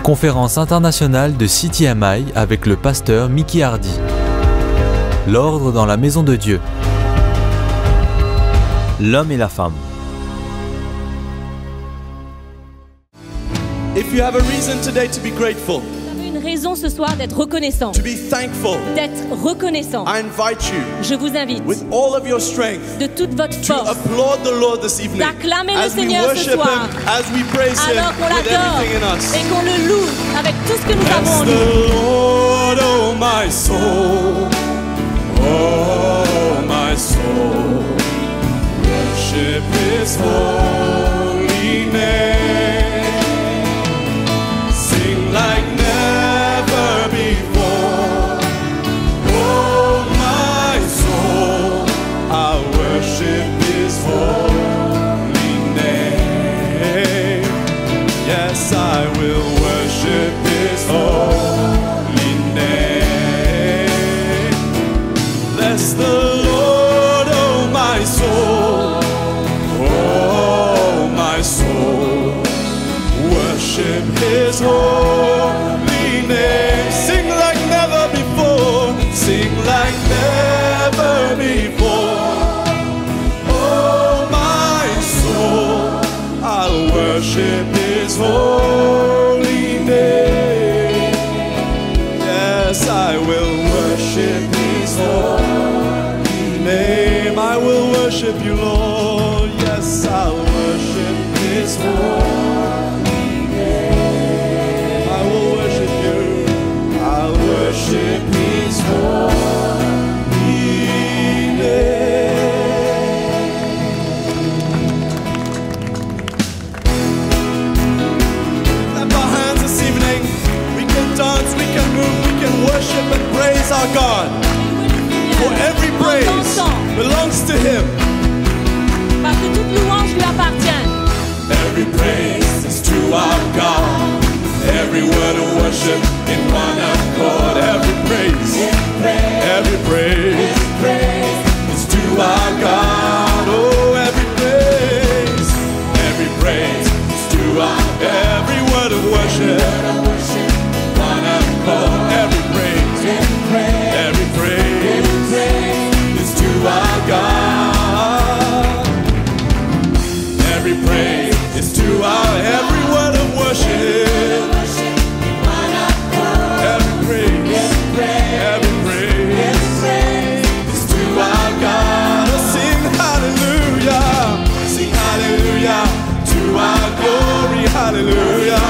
Conférence internationale de CTMI avec le pasteur Mickey Hardy. L'ordre dans la maison de Dieu. L'homme et la femme. If you have a reason today to be grateful, Vous avez une raison ce soir d'être reconnaissant, to be thankful, d'être reconnaissant. I invite you Je vous invite with all of your strength de toute votre to force applaud the Lord this evening d'acclamer le as we Seigneur ce worship soir, Him, as we praise Him alors qu'on with l'adore everything in us. et qu'on le loue avec tout ce que nous avons en Bless nous. the Lord, oh my soul, oh my soul, worship His holy name, sing like never before, oh my soul, I worship His holy name, yes I will worship His holy name. Bless the Lord, oh my soul, oh my soul, worship His holy name. Sing like never before, sing like never before. Oh my soul, I'll worship His holy name. Yes, I will worship His holy name. I will worship you, Lord. Yes, I'll worship His holy name. I will worship you. I'll worship His holy name. Clap our hands this evening. We can dance, we can move, we can worship and praise our God. For every praise belongs to Him. Parce que toute louange lui appartient. Every praise is to our God. Every word of worship in one accord. Every praise is to our God. Oh, every praise is to our. Every word of worship, one accord. Every praise is to our God. Every praise is to our. Every word of worship. Every praise is to our God. Oh, sing hallelujah to our glory, hallelujah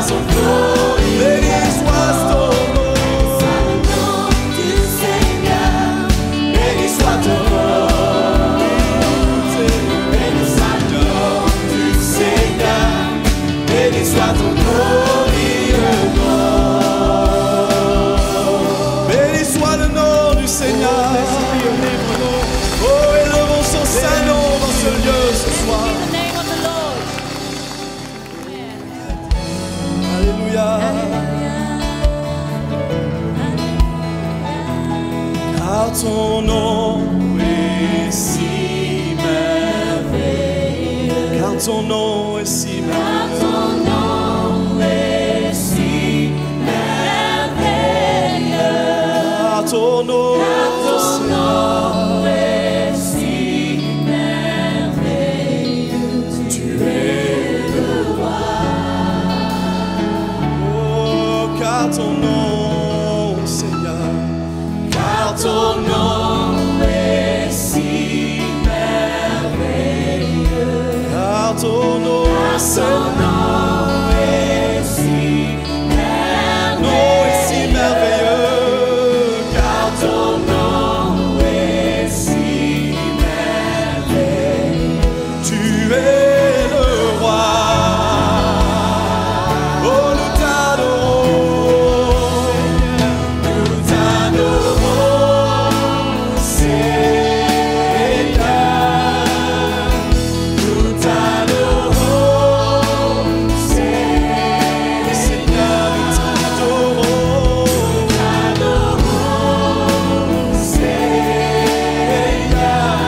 soit son nom, béni soit son nom. Du Seigneur, béni soit ton nom. Béni soit ton nom du Seigneur, béni soit ton glorieux nom. Béni soit le nom du Seigneur. Oh, élevons son saint nom dans ce lieu ce soir. In the name of the Lord. Amen. Alléluia. Car ton nom est si merveilleux. Car ton nom est si merveilleux. Ton nom est si merveilleux. Car ton nom est si merveilleux. Tu es le roi. oh, car ton nom, Seigneur. Car ton nom est si merveilleux. car ton nom, Seigneur. Est si Nom est si merveilleux. Car ton nom est si merveilleux. tu es le roi. Oh, nous t'adorons. Nous t'adorons, Seigneur. Nous t'adorons, Seigneur. Nous t'adorons. Seigneur,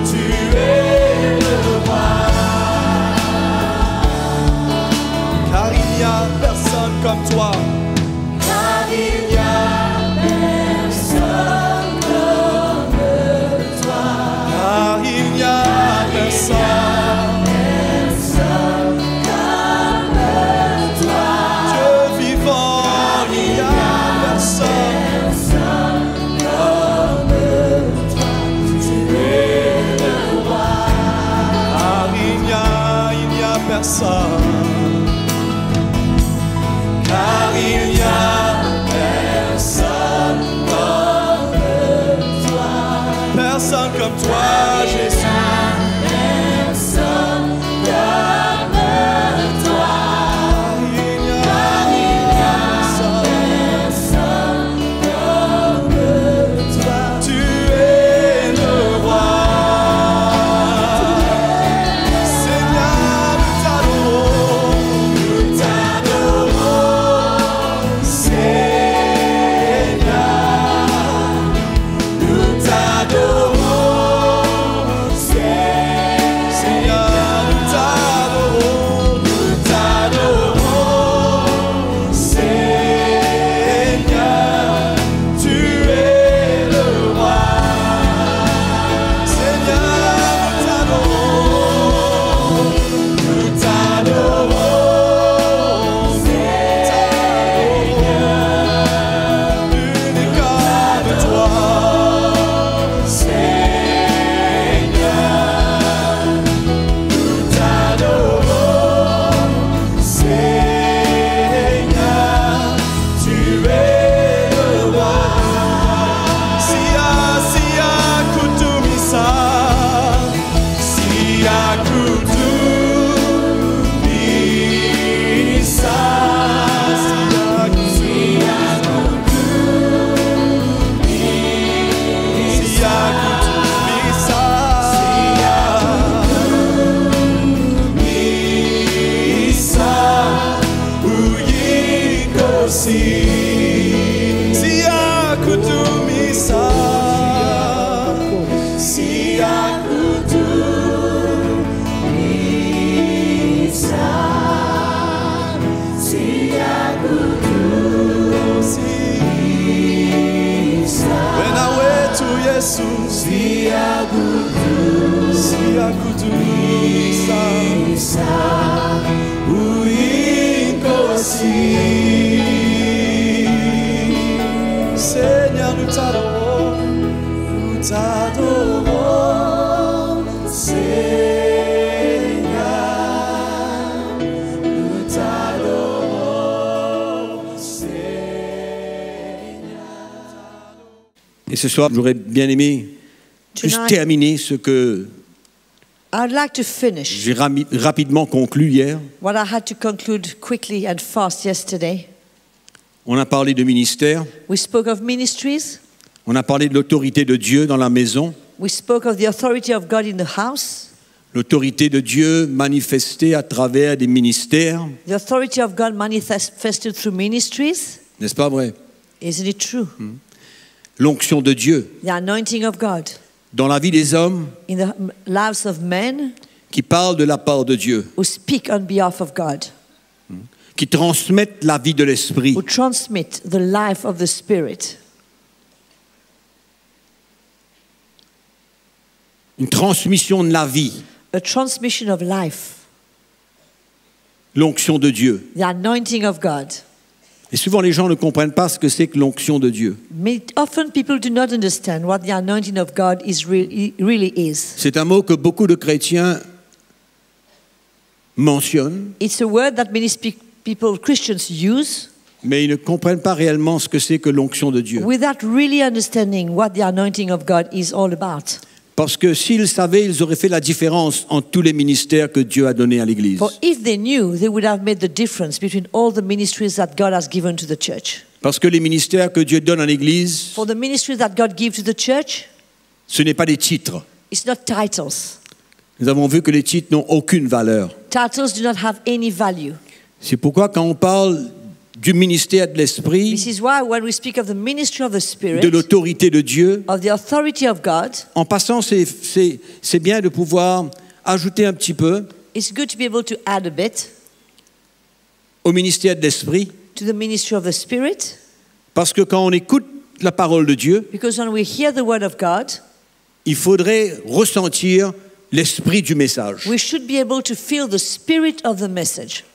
tu es le roi. Car il n'y a personne comme toi. Car il n'y a personne comme toi. Car il n'y a personne. Comme toi. Dieu vivant, il n'y a personne. Comme toi. Tu es le roi. Car il n'y a personne. Car il n'y a personne comme toi. Personne comme toi, Jésus. Personne comme toi. Il n'y a personne. Personne comme toi. Tu es le roi. Seigneur, nous t'adorons. Nous t'adorons, Seigneur. Nous t'adorons, Seigneur. Nous t'adorons. Nous t'adorons, Seigneur. Tu es le roi. Seigneur, nous t'adorons. Nous t'adorons, Seigneur. Unique comme toi, Seigneur. Nous t'adorons, Seigneur. Tu es le roi. Sia, sia, kutumisa. Sia, kutumisa. Sia, kutumisa. Kutumisa. Uyikosi. Sia, kutumisa. Sia, kutumisa. Wena wetu Yesu. Sia, kutumisa. Uyikosi. Seigneur, nous t'adorons. Nous t'adorons, Seigneur. Nous t'adorons. Et ce soir, j'aurais bien aimé juste Tonight- terminer ce que I'd like to finish j'ai rapidement conclu hier. what I had to conclude quickly and fast yesterday. On a parlé de ministère, We spoke of ministries. on a parlé de l'autorité de Dieu dans la maison, We spoke of the authority of God in the house, l'autorité de Dieu manifestée à travers des ministères. the authority of God manifested through ministries. N'est-ce pas vrai? Isn't it true? L'onction de Dieu The anointing of God dans la vie des hommes in the lives of men qui parlent de la part de Dieu, who speak on behalf of God, qui transmettent la vie de l'esprit. who transmit the life of the Spirit. Une transmission de la vie, A transmission of life, l'onction de Dieu. the anointing of God. Et souvent les gens ne comprennent pas ce que c'est que l'onction de Dieu. Often people do not understand what the anointing of God really is. C'est un mot que beaucoup de chrétiens mentionnent, It's a word that many people, Christians, use mais ils ne comprennent pas réellement ce que c'est que l'onction de Dieu. without really understanding what the anointing of God is all about. Parce que s'ils savaient, ils auraient fait la différence entre tous les ministères que Dieu a donnés à l'Église. For if they knew, they would have made the difference between all the ministries that God has given to the church. Parce que les ministères que Dieu donne à l'Église, For the ministries that God gives to the church, ce n'est pas des titres. it's not titles. Nous avons vu que les titres n'ont aucune valeur. Titles do not have any value. C'est pourquoi quand on parle du ministère de l'Esprit, This is why when we speak of the ministry of the de Spirit, l'autorité de Dieu, of the authority of God, en passant, c'est bien de pouvoir ajouter un petit peu it's good to be able to add a bit au ministère de l'Esprit, to the ministry of the Spirit, parce que quand on écoute la parole de Dieu, because when we hear the word of God, il faudrait ressentir l'esprit du message. we should be able to feel the spirit of the message.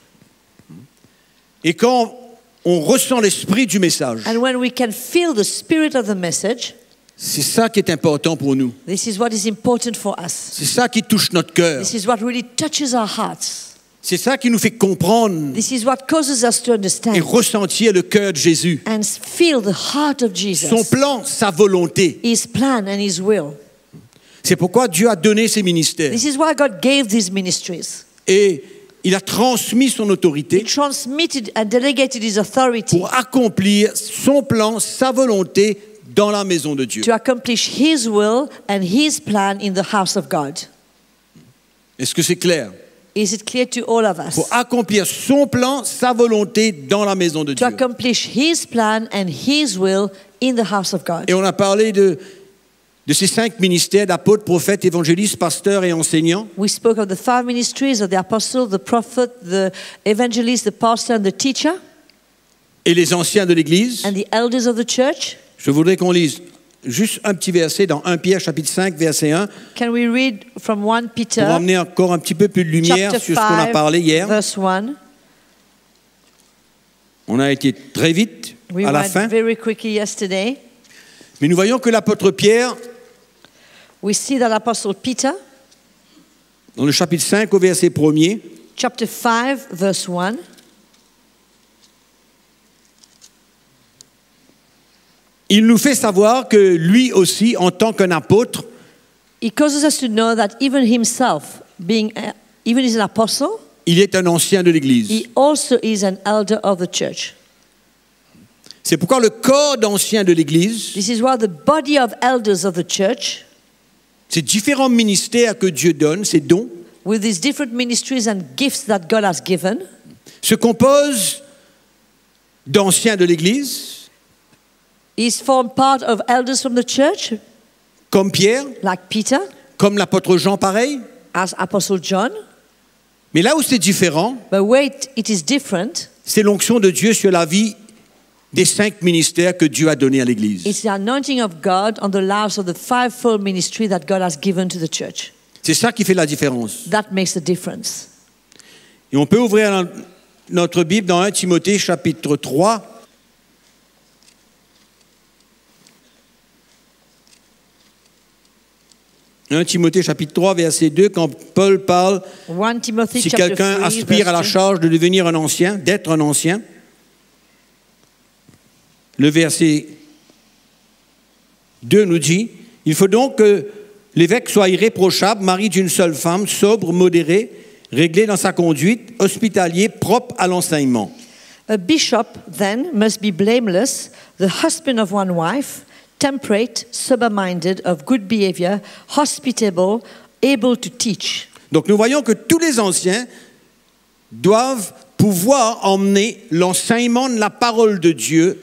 Et quand on ressent l'esprit du message, And when we can feel the spirit of the message, c'est ça qui est important pour nous. this is what is important for us. C'est ça qui touche notre cœur. This is what really touches our hearts. C'est ça qui nous fait comprendre This is what causes us to et understand ressentir le cœur de Jésus. and feel the heart of Son Jesus, plan, sa volonté. His plan and His will. C'est pourquoi Dieu a donné ses ministères. This is why God gave these ministries. Et il a transmis son He autorité transmitted and delegated His authority pour accomplir son plan, sa volonté dans la maison de Dieu. to accomplish His will and His plan in the house of God. Est-ce que c'est clair? Is it clear to all of us? Pour accomplir son plan, sa volonté dans la maison de To Dieu. accomplish His plan and His will in the house of God. Et on a parlé de ces 5 ministères d'apôtres, prophètes, évangélistes, pasteurs et enseignants. We spoke of the 5 ministries of the apostle, the prophet, the evangelist, the pastor, and the teacher, Et les anciens de l'Église. and the elders of the church. Je voudrais qu'on lise juste un petit verset dans 1 Pierre chapitre 5 verset 1 Can we read from 1 Peter, pour amener encore un petit peu plus de lumière chapter sur ce qu'on a 5, parlé hier. verse 1? On a été très vite We à la went fin, very quickly yesterday. mais nous voyons que l'apôtre Pierre, We see that Apostle Peter, dans le chapitre 5 au verset 1er, chapter 5, verse 1, il nous fait savoir que lui aussi, en tant qu'un apôtre, he causes us to know that even himself, even as an apostle, il est un ancien de l'Église. he also is an elder of the church. C'est pourquoi le corps d'anciens de l'Église, This is why the body of elders of the church, ces différents ministères que Dieu donne, ces dons, with these different ministries and gifts that God has given, se compose d'anciens de l'Église, is formed part of elders from the church, comme Pierre, like Peter, comme l'apôtre Jean, pareil. as Apostle John. Mais là où c'est différent, But wait, it is different. c'est l'onction de Dieu sur la vie des 5 ministères que Dieu a donnés à l'Église. It's the anointing of God on the lives of the fivefold ministry that God has given to the church. C'est ça qui fait la différence. That makes the difference. Et on peut ouvrir notre Bible dans 1 Timothée chapitre 3. « 1 Timothée chapitre 3, verset 2, quand Paul parle, 1 Timothy si chapter quelqu'un 3, aspire à la verse 2. charge de devenir un ancien, d'être un ancien, le verset 2 nous dit, il faut donc que l'évêque soit irréprochable, mari d'une seule femme, sobre, modéré, réglé dans sa conduite, hospitalier, propre à l'enseignement. A bishop, then, must be blameless, the husband of one wife, temperate, sober-minded, of good behavior, hospitable, able to teach. Donc nous voyons que tous les anciens doivent pouvoir emmener l'enseignement de la parole de Dieu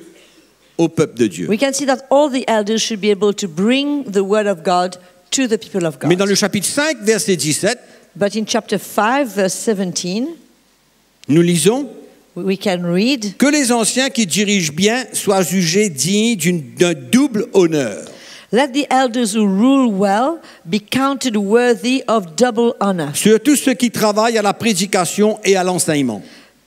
au peuple de Dieu. We can see that all the elders should be able to bring the word of God to the people of God. Mais dans le chapitre 5, verset 17, But in chapter 5, verse 17, nous lisons we can read, que les anciens qui dirigent bien soient jugés dignes d'un double honneur. let the elders who rule well be counted worthy of double honor, Surtout ceux qui travaillent à la prédication et à l'enseignement.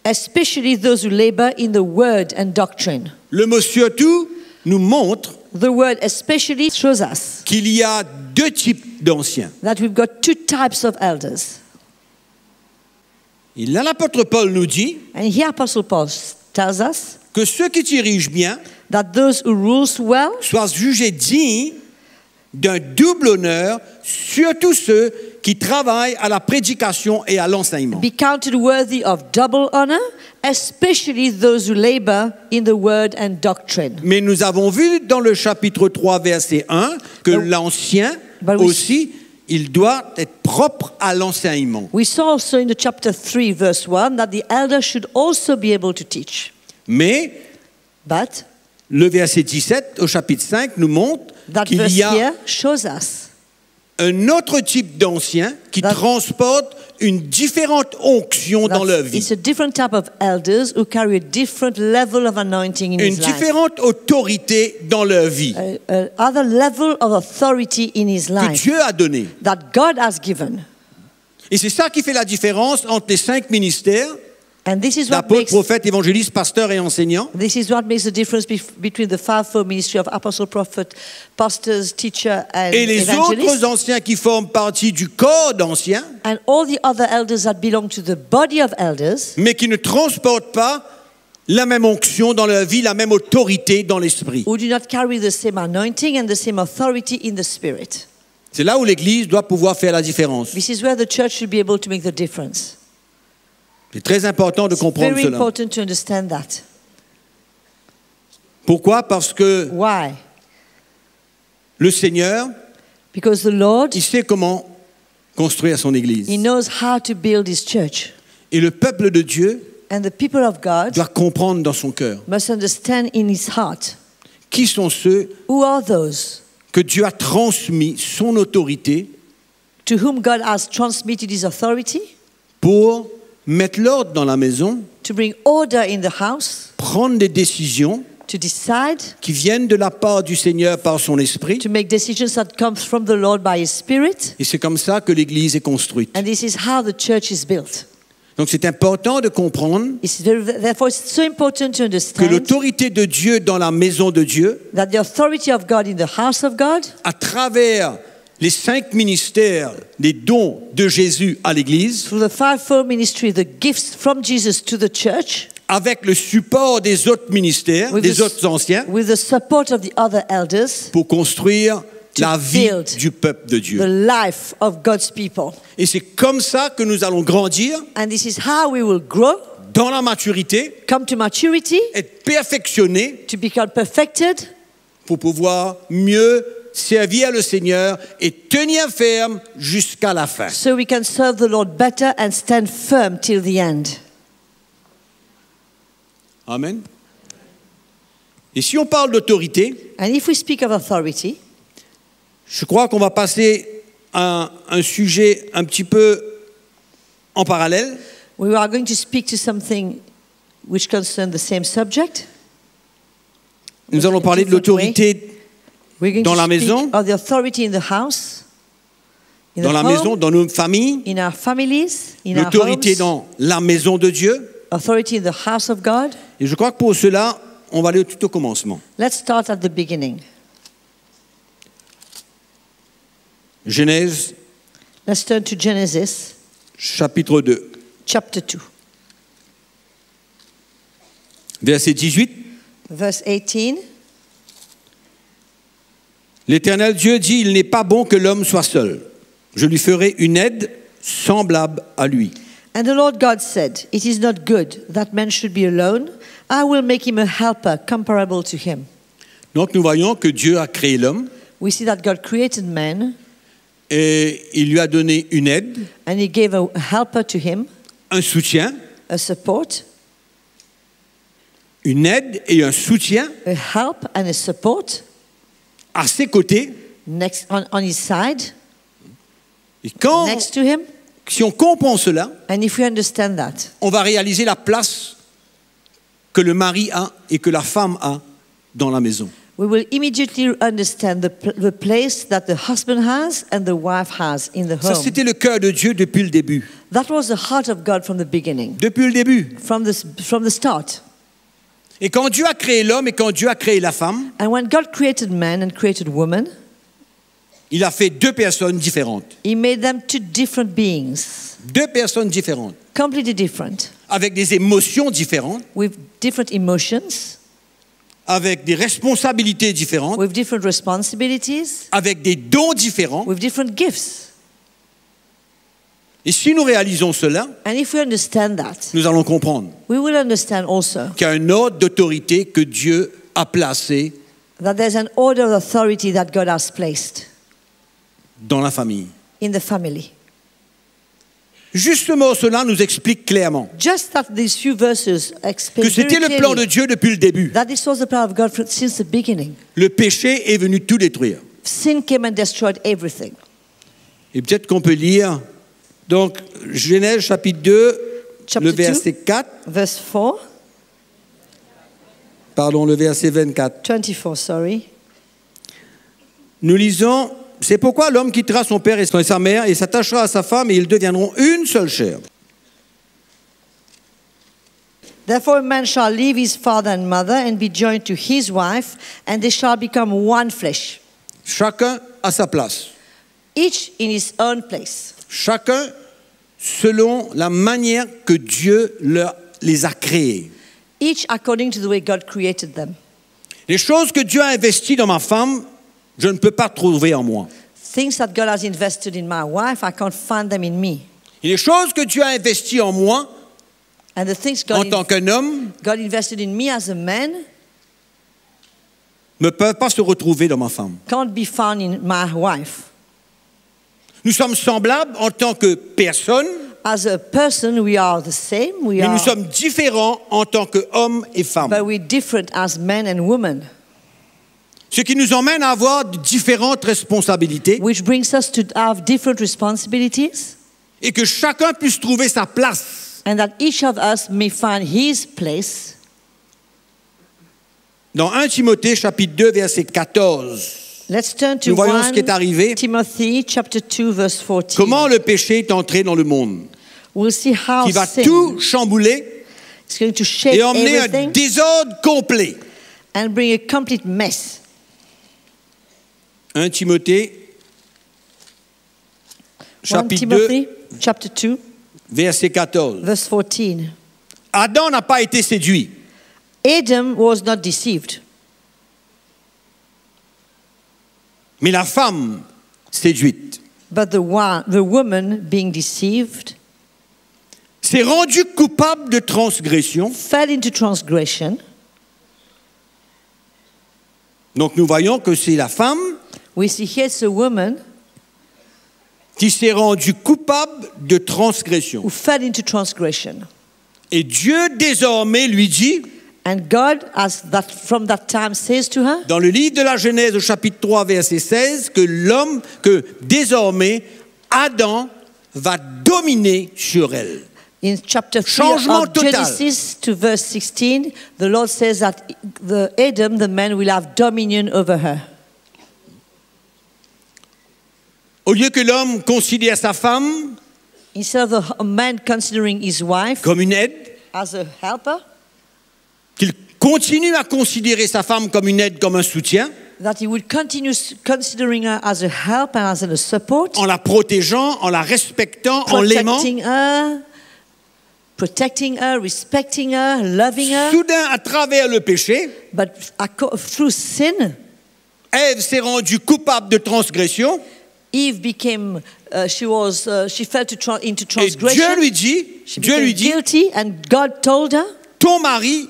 especially those who labor in the word and doctrine. Le mot surtout nous montre The word especially shows us qu'il y a deux types d'anciens. that we've got two types of elders. Et là, l'apôtre Paul nous dit And here Apostle Paul tells us que ceux qui dirigent bien that those who rules well soient jugés dignes d'un double honneur, surtout ceux qui travaillent à la prédication et à l'enseignement. be counted worthy of double honor, especially those who labor in the word and doctrine. Mais nous avons vu dans le chapitre 3, verset 1, que l'ancien But we- aussi, il doit être propre à l'enseignement. We saw also in the chapter 3, verse 1, that the elder should also be able to teach. Mais But le verset 17 au chapitre 5 nous montre that qu'il verse y a here shows us un autre type d'ancien qui That- transporte une différente onction dans leur that vie, it's a different type of elders who carry a different level of anointing in une his life. différente autorité dans leur vie Other level of authority in his que life Dieu a donné. that God has given. Et c'est ça qui fait la différence entre les 5 ministères, And this is what d'apôtres, makes prophètes, évangélistes, pasteurs et enseignants, the difference between the fivefold ministry of apostle, prophet, pastors, teacher, and et les evangelists, autres anciens qui forment partie du corps d'anciens, and all the other elders that belong to the body of elders, mais qui ne transportent pas la même onction dans leur vie, la même autorité dans l'esprit. who do not carry the same anointing and the same authority in the spirit. C'est là où l'Église doit pouvoir faire la différence. This is where the church should be able to make the difference. C'est très important de comprendre Very cela. important to understand that. Pourquoi? Parce que Why? le Seigneur, Because the Lord, il sait comment construire son Église. He knows how to build His church. Et le peuple de Dieu And the people of God doit comprendre dans son cœur must understand in His heart qui sont ceux who are those que Dieu a transmis son autorité to whom God has transmitted His authority pour mettre l'ordre dans la maison, to bring order in the house, prendre des décisions to decide, qui viennent de la part du Seigneur par son esprit. to make decisions that come from the Lord by His Spirit. Et c'est comme ça que l'Église est construite. And this is how the church is built. Donc c'est important de comprendre Therefore, it's so important to que understand l'autorité de Dieu dans la maison de Dieu, that the authority of God in the house of God, à travers les 5 ministères des dons de Jésus à l'Église, through the fivefold ministry, the gifts from Jesus to the church, avec le support des autres ministères, With des the- autres anciens, with the support of the other elders, pour construire To la vie build du peuple de the Dieu. life of God's people. Et c'est comme ça que nous allons grandir And this is how we will grow, dans la maturité, come to maturity, être perfectionnés to become perfected, pour pouvoir mieux servir le Seigneur et tenir ferme jusqu'à la fin. so we can serve the Lord better and stand firm till the end. Amen. Et si on parle d'autorité, And if we speak of authority, je crois qu'on va passer à un sujet un petit peu en parallèle. we are going to speak to something which concerns the same subject. Nous allons parler de l'autorité We're going Dans to la speak maison, of the authority in the house, in dans the la home, maison, dans nos familles, in our families, in our l'autorité homes, dans la maison de Dieu. authority in the house of God. Et je crois que pour cela, on va aller tout au commencement. Let's start at the beginning. Genèse, Let's turn to Genesis chapitre 2, chapter 2, verset 18. verse 18. L'Éternel Dieu dit, il n'est pas bon que l'homme soit seul. Je lui ferai une aide semblable à lui. And the Lord God said, "It is not good that man should be alone. I will make him a helper comparable to him." Donc nous voyons que Dieu a créé l'homme We see that God created man et il lui a donné une aide, and he gave a helper to him, un soutien, a support, une aide et un soutien a help and a support à ses côtés. next on his side, Et quand, next to him. si on comprend cela, And if we understand that, on va réaliser la place que le mari a et que la femme a dans la maison. we will immediately understand the place that the husband has and the wife has in the Ça, home. c'était le cœur de Dieu depuis le début. That was the heart of God from the beginning, Depuis le début. from the start. Et quand Dieu a créé l'homme et quand Dieu a créé la femme, And when God created man and created woman, il a fait deux personnes différentes. he made them two different beings, Deux personnes différentes, completely different, avec des émotions différentes, with different emotions, avec des responsabilités différentes, with different responsibilities, avec des dons différents. with different gifts. Et si nous réalisons cela, And if we understand that, nous allons comprendre we will understand also qu'il y a un ordre d'autorité que Dieu a placé that there's an order of authority that God has placed dans la famille. in the family. Justement, cela nous explique clairement Just that these few verses explain que c'était very le plan de clearly Dieu depuis le début. that this was the plan of God since the beginning. Le péché est venu tout détruire. Sin came and destroyed everything. Et peut-être qu'on peut lire, donc, Genèse chapitre 2, Chapter le 2. verset 4, Verse 4, pardon, le verset 24. 24, sorry. Nous lisons, c'est pourquoi l'homme quittera son père et sa mère et s'attachera à sa femme et ils deviendront une seule chair. Therefore a man shall leave his father and mother and be joined to his wife, and they shall become one flesh, Chacun à sa place. each in his own place. Chacun selon la manière que Dieu les a créés. Each according to the way God created them. Les choses que Dieu a investies dans ma femme, je ne peux pas trouver en moi. Things that God has invested in my wife, I can't find them in me. Et les choses que Dieu a investies en moi, And the things en tant qu'un homme, God invested in me as a man ne peuvent pas se retrouver dans ma femme. can't be found in my wife. Nous sommes semblables en tant que personnes, As a person, we are the same. mais nous sommes différents en tant qu'hommes et femmes. But we're different as men and women, Ce qui nous emmène à avoir différentes responsabilités which brings us to have different responsibilities, et que chacun puisse trouver sa place. and that each of us may find his place. Dans 1 Timothée chapitre 2 verset 14, Let's turn to nous voyons 1 ce qui est arrivé. Timothy chapter 2 verse 14. Comment le péché est entré dans le monde, We'll see how qui va sin tout chambouler is going to shake et emmener un everything désordre complet. and bring a complete mess. 1 Timothée 1 chapitre Timothy 2 chapter 2 verset 14. verse 14. Adam n'a pas été séduit, Adam was not deceived, mais la femme séduite but the woman being deceived s'est rendue coupable de transgression. fell into transgression. Donc nous voyons que c'est la femme We see here's a woman qui s'est rendue coupable de transgression. who fell into transgression. Et Dieu désormais lui dit, And God, from that time, says to her, dans le livre de la Genèse au chapitre 3 verset 16, que désormais Adam va dominer sur elle. in chapter 3 Changement of total. Genesis to verse 16, the Lord says that Adam, the man, will have dominion over her. Au lieu que l'homme considère sa femme Instead of a man considering his wife comme une aide, as a helper, qu'il continue à considérer sa femme comme une aide, comme un soutien, that he would continue considering her as a help and as a support, en la protégeant, en la respectant, en l'aimant. protecting her, respecting her, loving her. Soudain, à travers le péché, But through sin, Ève s'est rendue coupable de transgression. Eve became, she fell into Et transgression. Dieu lui dit, She became guilty, and God told her, ton mari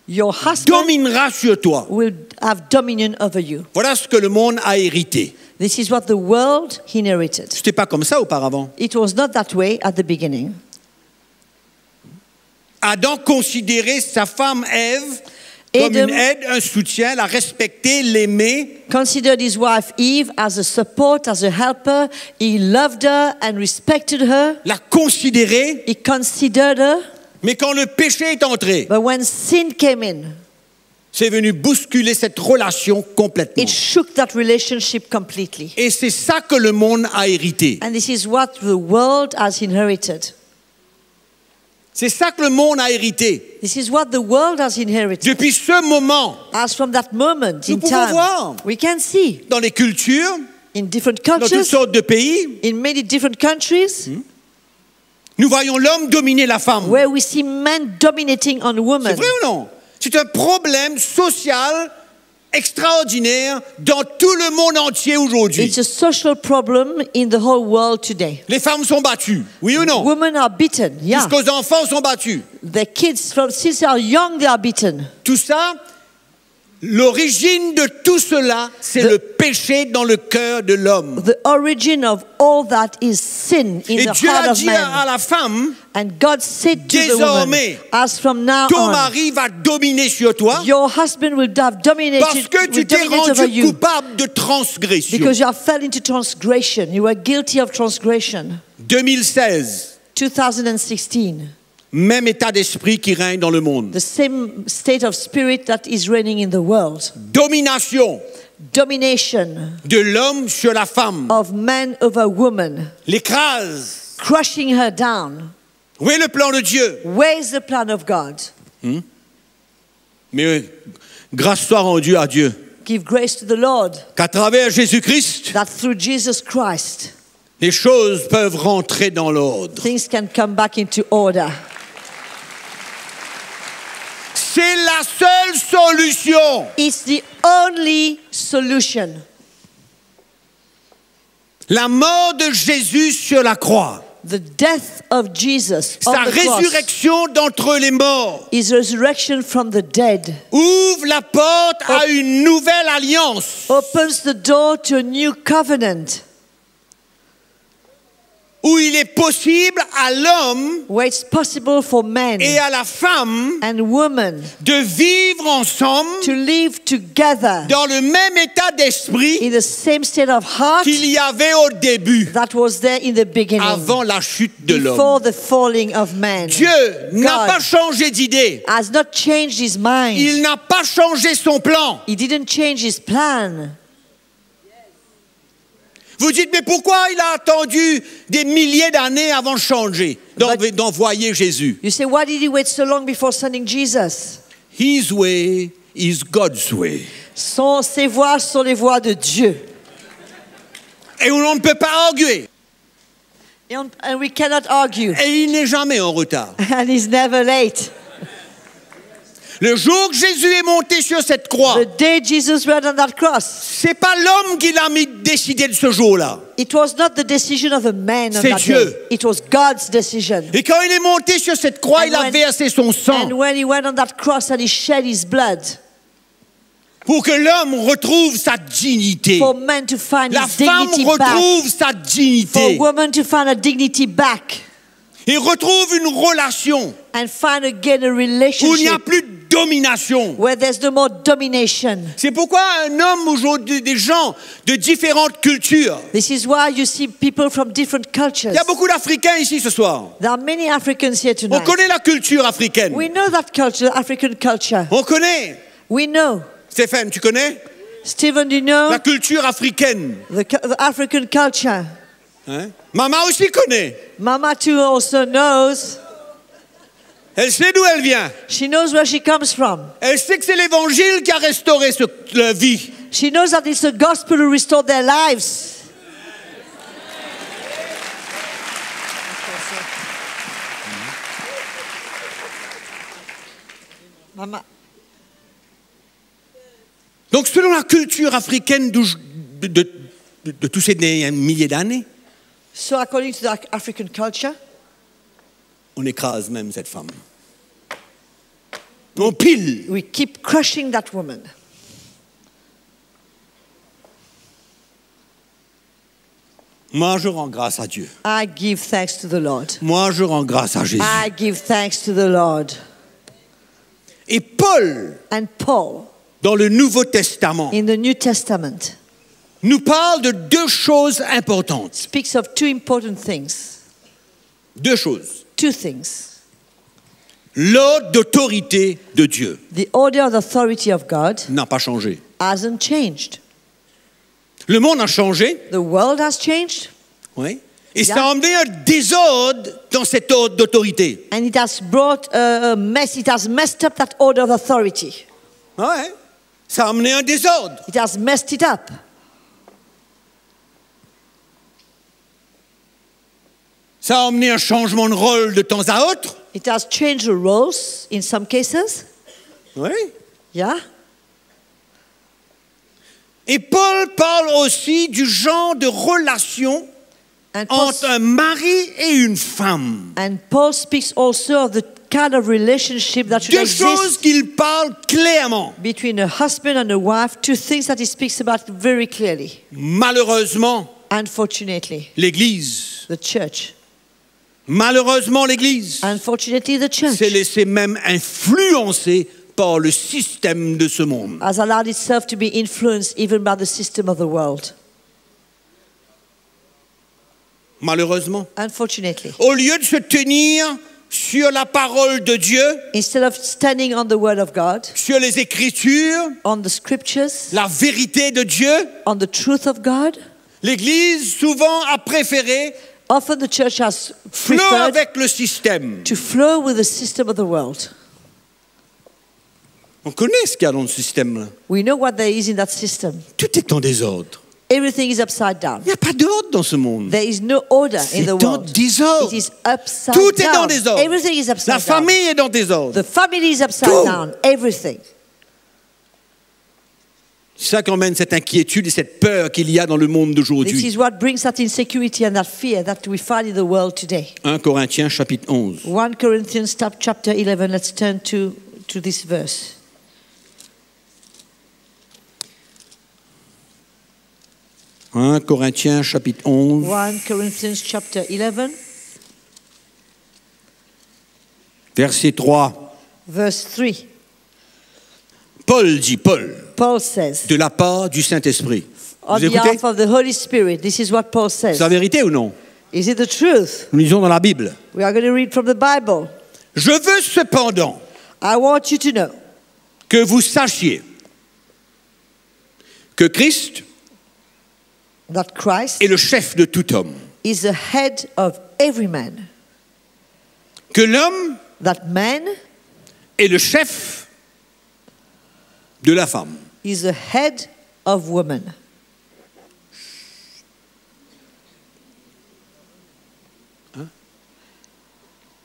your husband dominera sur toi. will have dominion over you. Voilà ce que le monde a hérité. This is what the world inherited. C'était pas comme ça auparavant. It was not that way at the beginning. Adam considérait sa femme Ève comme Adam une aide, un soutien, la respecter, l'aimer. considered his wife Eve as a support, as a helper. He loved her and respected her. La considérer, He considered her. mais quand le péché est entré, But when sin came in, c'est venu bousculer cette relation complètement. it shook that relationship completely. Et c'est ça que le monde a hérité. And this is what the world has inherited. C'est ça que le monde a hérité. This is what the world has inherited. Depuis ce moment, As from that moment Nous in pouvons time, voir. we can see dans les cultures, in different dans toutes cultures, sortes de pays, in many different countries, nous voyons l'homme dominer la femme. where we see men dominating on C'est women. vrai ou non? C'est un problème social extraordinaire dans tout le monde entier aujourd'hui. It's a social problem in the whole world today. Les femmes sont battues, oui ou non? Women are beaten, yeah. Jusqu'aux enfants sont battus. The kids, since they are young, they are beaten. Tout ça, l'origine de tout cela, c'est le péché dans le cœur de l'homme. The origin of all that is sin in Et the Dieu heart a of dit à man. la femme, And God said to the woman, désormais, as from now ton on, mari va dominer sur toi your husband will have parce dominated, que tu will t'es dominate over rendu you. coupable de transgression. Because you have fell into transgression. You were guilty of transgression. 2016, 2016. même état d'esprit qui règne dans le monde. The same state of spirit that is reigning in the world. Domination Domination de l'homme sur la femme. of man over woman. L'écrase. Crushing her down. Où est le plan de Dieu? Where is the plan of God? Mais grâce soit rendue à Dieu Give grace to the Lord qu'à travers Jésus-Christ, that through Jesus Christ, les choses peuvent rentrer dans l'ordre. things can come back into order. C'est la seule solution. It's the only solution. La mort de Jésus sur la croix, The death of Jesus on sa the cross, résurrection d'entre les morts, his resurrection from the dead, ouvre la porte à une nouvelle alliance opens the door to a new covenant où il est possible à l'homme where it's possible for men et à la femme and women de vivre ensemble to live together dans le même état d'esprit in the same state of heart qu'il y avait au début, that was there in the beginning, avant la chute de before l'homme. the falling of man. Dieu n'a God pas changé d'idée. has not changed his mind. Il n'a pas changé son plan. He didn't change his plan. Vous dites, mais pourquoi il a attendu des milliers d'années avant de changer, d'envoyer Jésus? You say, why did he wait so long before sending Jesus? His way is God's way. Ses voies sont les voies de Dieu. Et on ne peut pas arguer. And we cannot argue. Et il n'est jamais en retard. And he's never late. Le jour que Jésus est monté sur cette croix, The day Jesus went on that cross, c'est pas l'homme qui l'a décidé de ce jour-là. it was not the decision of a man on C'est that Dieu. day. It was God's decision. Et quand il est monté sur cette croix, And il a when- versé son sang And when he went on that cross and he shed his blood pour que l'homme retrouve sa dignité. for man to find La his femme dignity retrouve back, sa for dignité woman to find her dignity back et retrouve une relation and find again a où il n'y a relationship plus de domination. where there's no more domination. C'est pourquoi un homme aujourd'hui, des gens de différentes cultures. This is why you see people from different cultures. Il y a beaucoup d'Africains ici ce soir. There are many Africans here On tonight. connaît la culture africaine. We know that culture, African culture. On connaît. We know. Stéphane, tu connais Stephen, do you know la culture africaine? the African culture? Hein? Maman aussi connaît. Mama too also knows. Elle sait d'où elle vient. She knows where she comes from. Elle sait que c'est l'évangile qui a restauré la vie. She knows that it's the gospel who restored their lives. Mama. Donc, selon la culture africaine de tous ces milliers d'années, So according to the African culture, on écrase même cette femme. On pile. we keep crushing that woman. Moi, je rends grâce à Dieu. I give thanks to the Lord. Moi, je rends grâce à Jésus. I give thanks to the Lord. Et Paul, And Paul, dans le Nouveau Testament, in the New Testament, nous parle de deux choses importantes. speaks of two important things. Deux choses. Two things. L'ordre d'autorité de Dieu The order of authority of God n'a pas changé. hasn't changed. Le monde a changé, The world has changed, oui, et Yeah. ça a amené un désordre dans cet ordre d'autorité. and it has brought a mess. It has messed up that order of authority. Ouais, ça a amené un désordre. It has messed it up. Ça a amené un changement de rôle de temps à autre. It has changed the roles in some cases. Oui. Yeah. Et Paul parle aussi du genre de relation And Paul, entre un mari et une femme. and Paul speaks also of the kind of relationship that should Deux choses exist qu'il parle clairement. between a husband and a wife. Two things that he speaks about very clearly. Malheureusement, Unfortunately, l'Église, the church. malheureusement l'Église, Unfortunately, the church s'est laissée même influencer par le système de ce monde. has allowed itself to be influenced even by the system of the world. Malheureusement. Unfortunately. Au lieu de se tenir sur la parole de Dieu, Instead of standing on the word of God, sur les Écritures, on the scriptures, la vérité de Dieu, on the truth of God, l'Église souvent a préféré often the church has flot preferred avec le système. to flow with the system of the world. On connaît ce qu'il y a dans le système là. We know what there is in that system. Tout est en désordre. Everything is upside down. Il n'y a pas d'ordre dans ce monde. There is no order in C'est the en world. désordre. It is upside Tout est dans down. désordre. Everything is upside La down. famille est dans désordre. The family is upside Tout. down. Everything. C'est ça qui emmène cette inquiétude et cette peur qu'il y a dans le monde This d'aujourd'hui. is what brings that insecurity and that fear that we find in the world today. 1 Corinthiens chapitre 11. 1 Corinthians chapter 11. Let's turn to this verse. 1 Corinthiens chapitre 11. 1 Corinthians chapter 11, Verset 3. verse 3. Paul dit, Paul, Paul says, de la part du Saint-Esprit. on Vous écoutez? behalf of the Holy Spirit, this is what Paul says. C'est la vérité ou non? Is it the truth? Nous lisons dans la Bible. We are going to read from the Bible. Je veux cependant I want you to know que vous sachiez que Christ that Christ est le chef de tout homme. is the head of every man, Que l'homme that man est le chef de la femme. is the head of woman.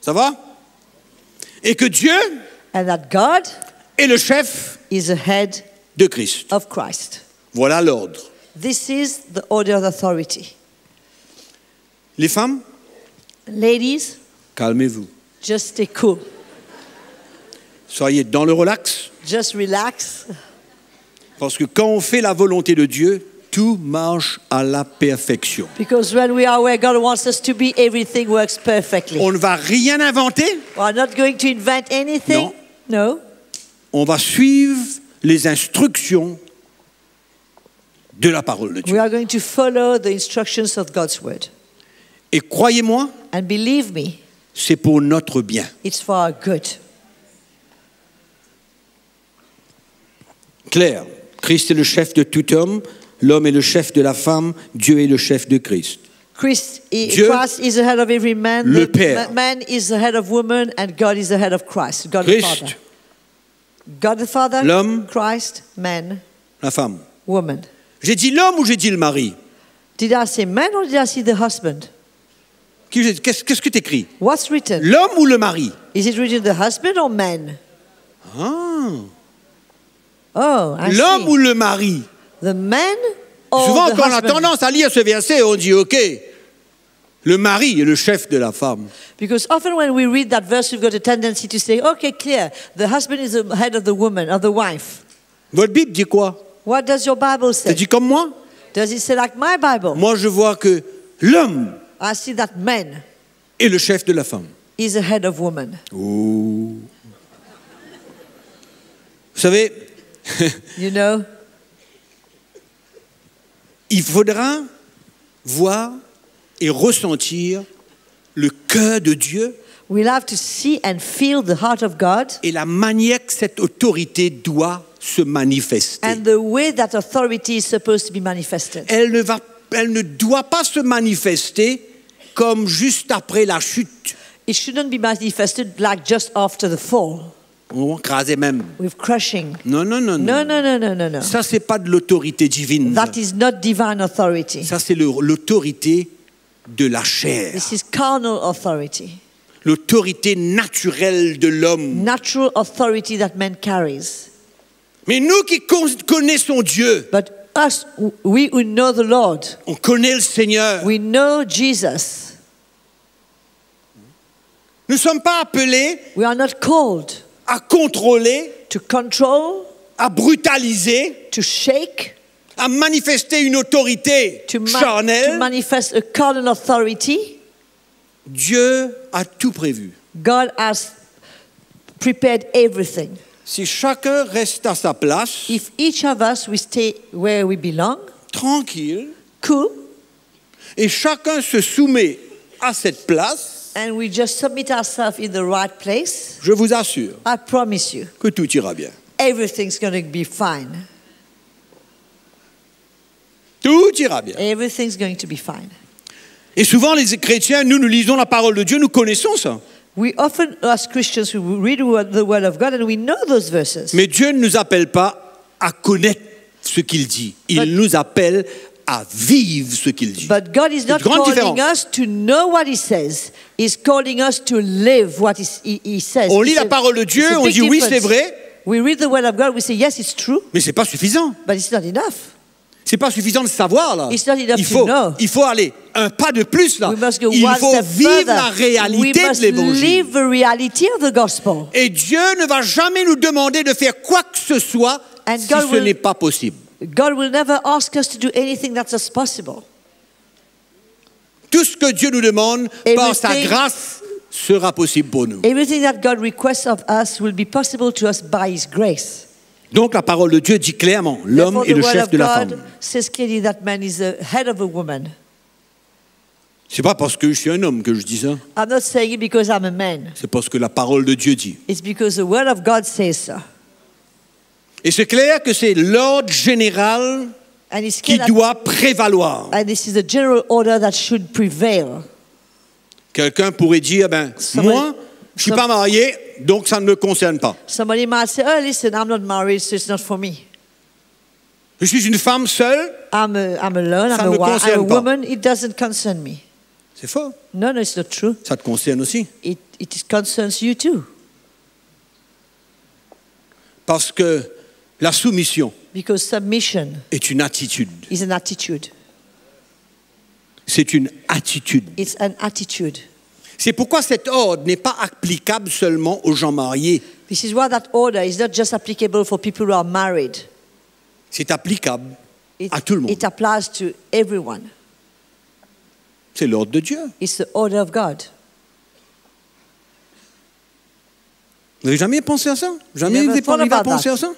Ça va? Et que Dieu And that God est le chef is the head de Christ. of Christ. Voilà l'ordre. This is the order of authority. Les femmes, Ladies, calmez-vous. just stay cool. Soyez dans le relax. Just relax. Parce que quand on fait la volonté de Dieu, tout marche à la perfection. Because when we are where God wants us to be, everything works perfectly. On ne va rien inventer. We are not going to invent anything. No. On va suivre les instructions de la parole de Dieu. We are going to follow the instructions of God's word. Et croyez-moi, And believe me, c'est pour notre bien. it's for our good. Claire, Christ est le chef de tout homme, l'homme est le chef de la femme, Dieu est le chef de Christ. Christ is the head of every man. Le The Père. man is the head of woman, and God is the head of Christ. God the Father. Christ, God the Father, L'homme. Christ, man, la femme. woman. J'ai dit l'homme ou j'ai dit le mari? Did I say man or did I say the husband? Qu'est-ce que tu écris? What's written? L'homme ou le mari? Is it written the husband or man? Ah. Oh, I L'homme see. ou le mari? The man or Souvent, the quand on a husband? tendance à lire ce verset, on dit, OK, le mari est le chef de la femme. Because often when we read that verse, we've got a tendency to say, okay, clear, the husband is the head of the woman, of the wife. Votre Bible dit quoi? What does your Bible Ça say? dit comme moi? Does it say like my Bible? Moi, je vois que l'homme I see that man est le chef de la femme. is the head of woman. Oh. Vous savez, You know? il faudra voir et ressentir le cœur de Dieu We'll have to see and feel the heart of God et la manière que cette autorité doit se manifester. and the way that authority is supposed to be manifested. Elle ne doit pas se manifester comme juste après la chute. It shouldn't be manifested like just after the fall, On crasait même. with crushing. Non, non, non, No, non. no, no, no, no, no. Ça, c'est pas de l'autorité divine. That is not divine authority. Ça, c'est l'autorité de la chair. This is carnal authority, L'autorité naturelle de l'homme. natural authority that man carries. Mais nous qui connaissons Dieu, But us, we who know the Lord, on connaît le Seigneur. we know Jesus. Nous ne sommes pas appelés We are not called à contrôler, to control, à brutaliser, to shake, à manifester une autorité to charnelle. manifest a carnal authority. Dieu a tout prévu. God has prepared everything. Si chacun reste à sa place, If each of us, we stay where we belong, tranquille, cool, et chacun se soumet à cette place, and we just submit ourselves in the right place, je vous assure I promise you, que tout ira bien. everything's going to be fine. Tout ira bien. Everything's going to be fine. Et souvent, les chrétiens, nous lisons la parole de Dieu, nous connaissons ça. We often, as Christians, we read the Word of God and we know those verses. Mais Dieu ne nous appelle pas à connaître ce qu'il dit. Il But- nous appelle à vivre ce qu'il dit. But God is not Une grande calling différence. us to know what He says. He's calling us to live what He says. On It's lit la a- parole de Dieu, it's a on big dit oui, difference. c'est vrai, We read the Word of God, we say yes, it's true, mais c'est pas suffisant. but it's not enough. C'est pas suffisant de savoir là. It's not enough Il to know. faut aller un pas de plus là. We must go Il one faut step vivre further. la We réalité must de l'évangile. live the reality of the gospel. Et Dieu ne va jamais nous demander de faire quoi que ce soit And si God ce will- n'est pas possible. God will never ask us to do anything that's not possible. Tout ce que Dieu nous demande par sa Everything- grâce sera possible pour nous. Everything that God requests of us will be possible to us by His grace. Donc la parole de Dieu dit clairement, l'homme Therefore, est le the word chef of de la God femme. says clearly that man is the head of a woman. C'est pas parce que je suis un homme que je dis ça. I'm not saying it because I'm a man. C'est parce que la parole de Dieu dit. It's because the word of God says so. Et c'est clair que c'est l'ordre général And it's qui clear that, doit prévaloir. and this is the general order that should prevail. Quelqu'un pourrait dire, ben, Somebody- moi, je suis pas marié, donc ça ne me concerne pas. Somebody might say, oh, listen, I'm not married, so it's not for me. Je suis une femme seule, I'm alone, Ça I'm ne me I'm a concerne pas. woman, it doesn't concern me. c'est faux. No, it's not true. Ça te concerne aussi. It concerns you too. Parce que la soumission Because submission est une attitude. is an attitude. C'est une attitude. It's an attitude. C'est pourquoi cet ordre n'est pas applicable seulement aux gens mariés. This is why that order is not just applicable for people who are married. C'est applicable It, à tout le monde. it applies to everyone. C'est l'ordre de Dieu. It's the order of God. Vous n'avez jamais pensé à ça? Jamais Never vous n'êtes pas thought arrivé à about penser that. à ça?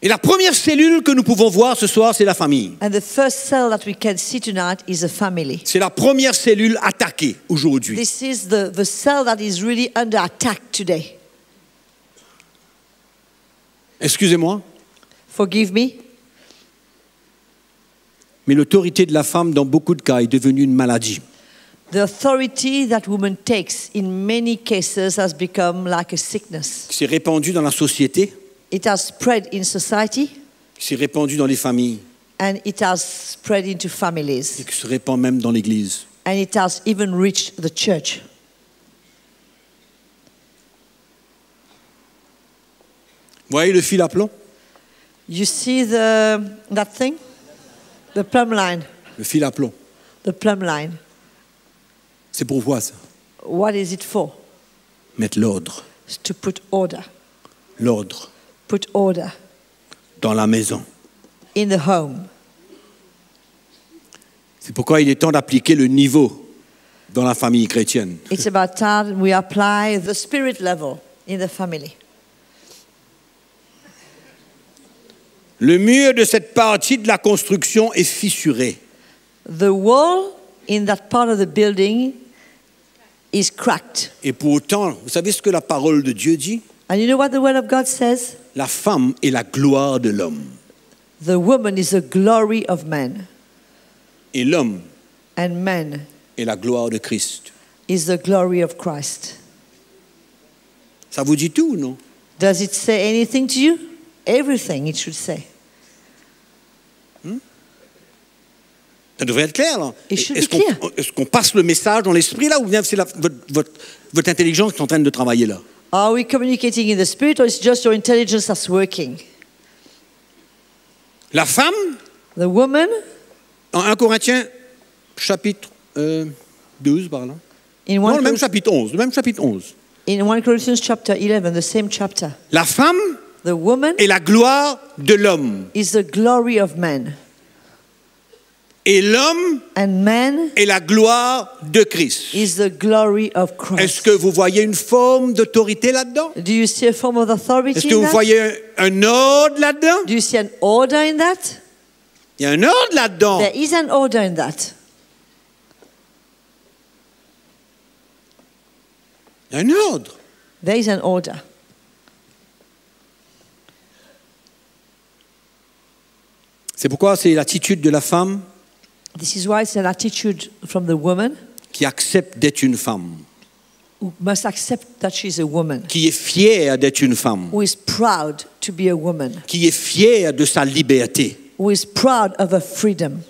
Et la première cellule que nous pouvons voir ce soir, c'est la famille. And the first cell that we can see tonight is a family. C'est la première cellule attaquée aujourd'hui. This is the cell that is really under attack today. Excusez-moi, Forgive me, mais l'autorité de la femme, dans beaucoup de cas, est devenue une maladie. the authority that woman takes in many cases has become like a sickness. Qui s'est répandue dans la société, It has spread in society qui s'est répandue dans les familles, and it has spread into et families. qui se répand même dans l'Église. And it has even reached the church. voyez le fil à plomb? You see that thing? The plumb line. Le fil à plomb. The plumb line. C'est pour quoi ça? What is it for? Mettre l'ordre. It's to put order. L'ordre Put order dans la maison. in the home. C'est pourquoi il est temps d'appliquer le niveau dans la famille chrétienne. It's about time we apply the spirit level in the family. Le mur de cette partie de la construction est fissuré. The wall in that part of the building is cracked. Et pour autant, vous savez ce que la parole de Dieu dit? And you know what the word of God says? La femme est la gloire de l'homme. The woman is the glory of man, Et l'homme and man est la gloire de Christ. is the glory of Christ. Ça vous dit tout, non? Does it say anything to you? Everything it should say. Ça devrait être clair, là. It should Est-ce be clear. est-ce qu'on passe le message dans l'esprit, là, ou bien c'est votre intelligence qui est en train de travailler, là? Are we communicating in the spirit, or it's just your intelligence that's working? La femme, The woman, en 1 Corinthiens, chapitre 12, par là. in Non, 1, le même chapitre 11, le même chapitre 11. in 1 Corinthians chapter 11, the same chapter, La femme the woman est la gloire de l'homme. is the glory of man, Et l'homme and man est la gloire de Christ. is the glory of Est-ce Christ. que vous voyez une forme d'autorité là-dedans? Do you see a form of Est-ce authority que in vous that? voyez un ordre là-dedans? Do you see an order in that? Il y a un ordre là-dedans. There is an order in that. Il y a un ordre. There is an order. C'est pourquoi c'est l'attitude de la femme This is why it's an attitude from the woman qui accepte d'être une femme, who must accept that she's a woman, qui est fière d'être une femme, who is proud to be a woman, qui est fière de sa liberté. who is proud of her freedom.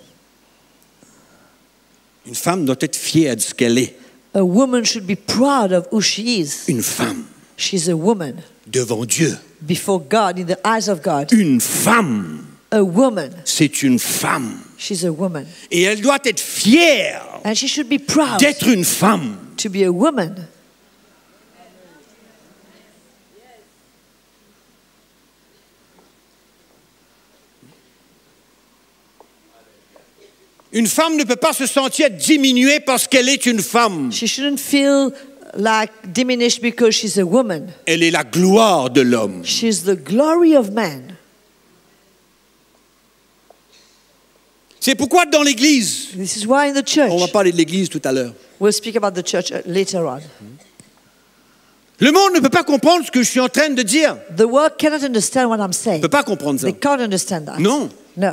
Une femme doit être fière de ce qu'elle est. A woman should be proud of who she is. Une femme She's a woman devant Dieu. before God, in the eyes of God. Une femme, A woman, c'est une femme. she's a woman. Et elle doit être fière And she should be proud d'être une femme. to be a woman. Une femme ne peut pas se sentir diminuée parce qu'elle est une femme. She shouldn't feel like diminished because she's a woman. Elle est la gloire de l'homme. She's the glory of man. C'est pourquoi dans l'Église, This is why in the church, on va parler de l'Église tout à l'heure, we'll speak about the church later on. le monde ne peut pas comprendre ce que je suis en train de dire. The world cannot understand what I'm Ne saying. peut pas comprendre ça. They can't understand that. Non. No.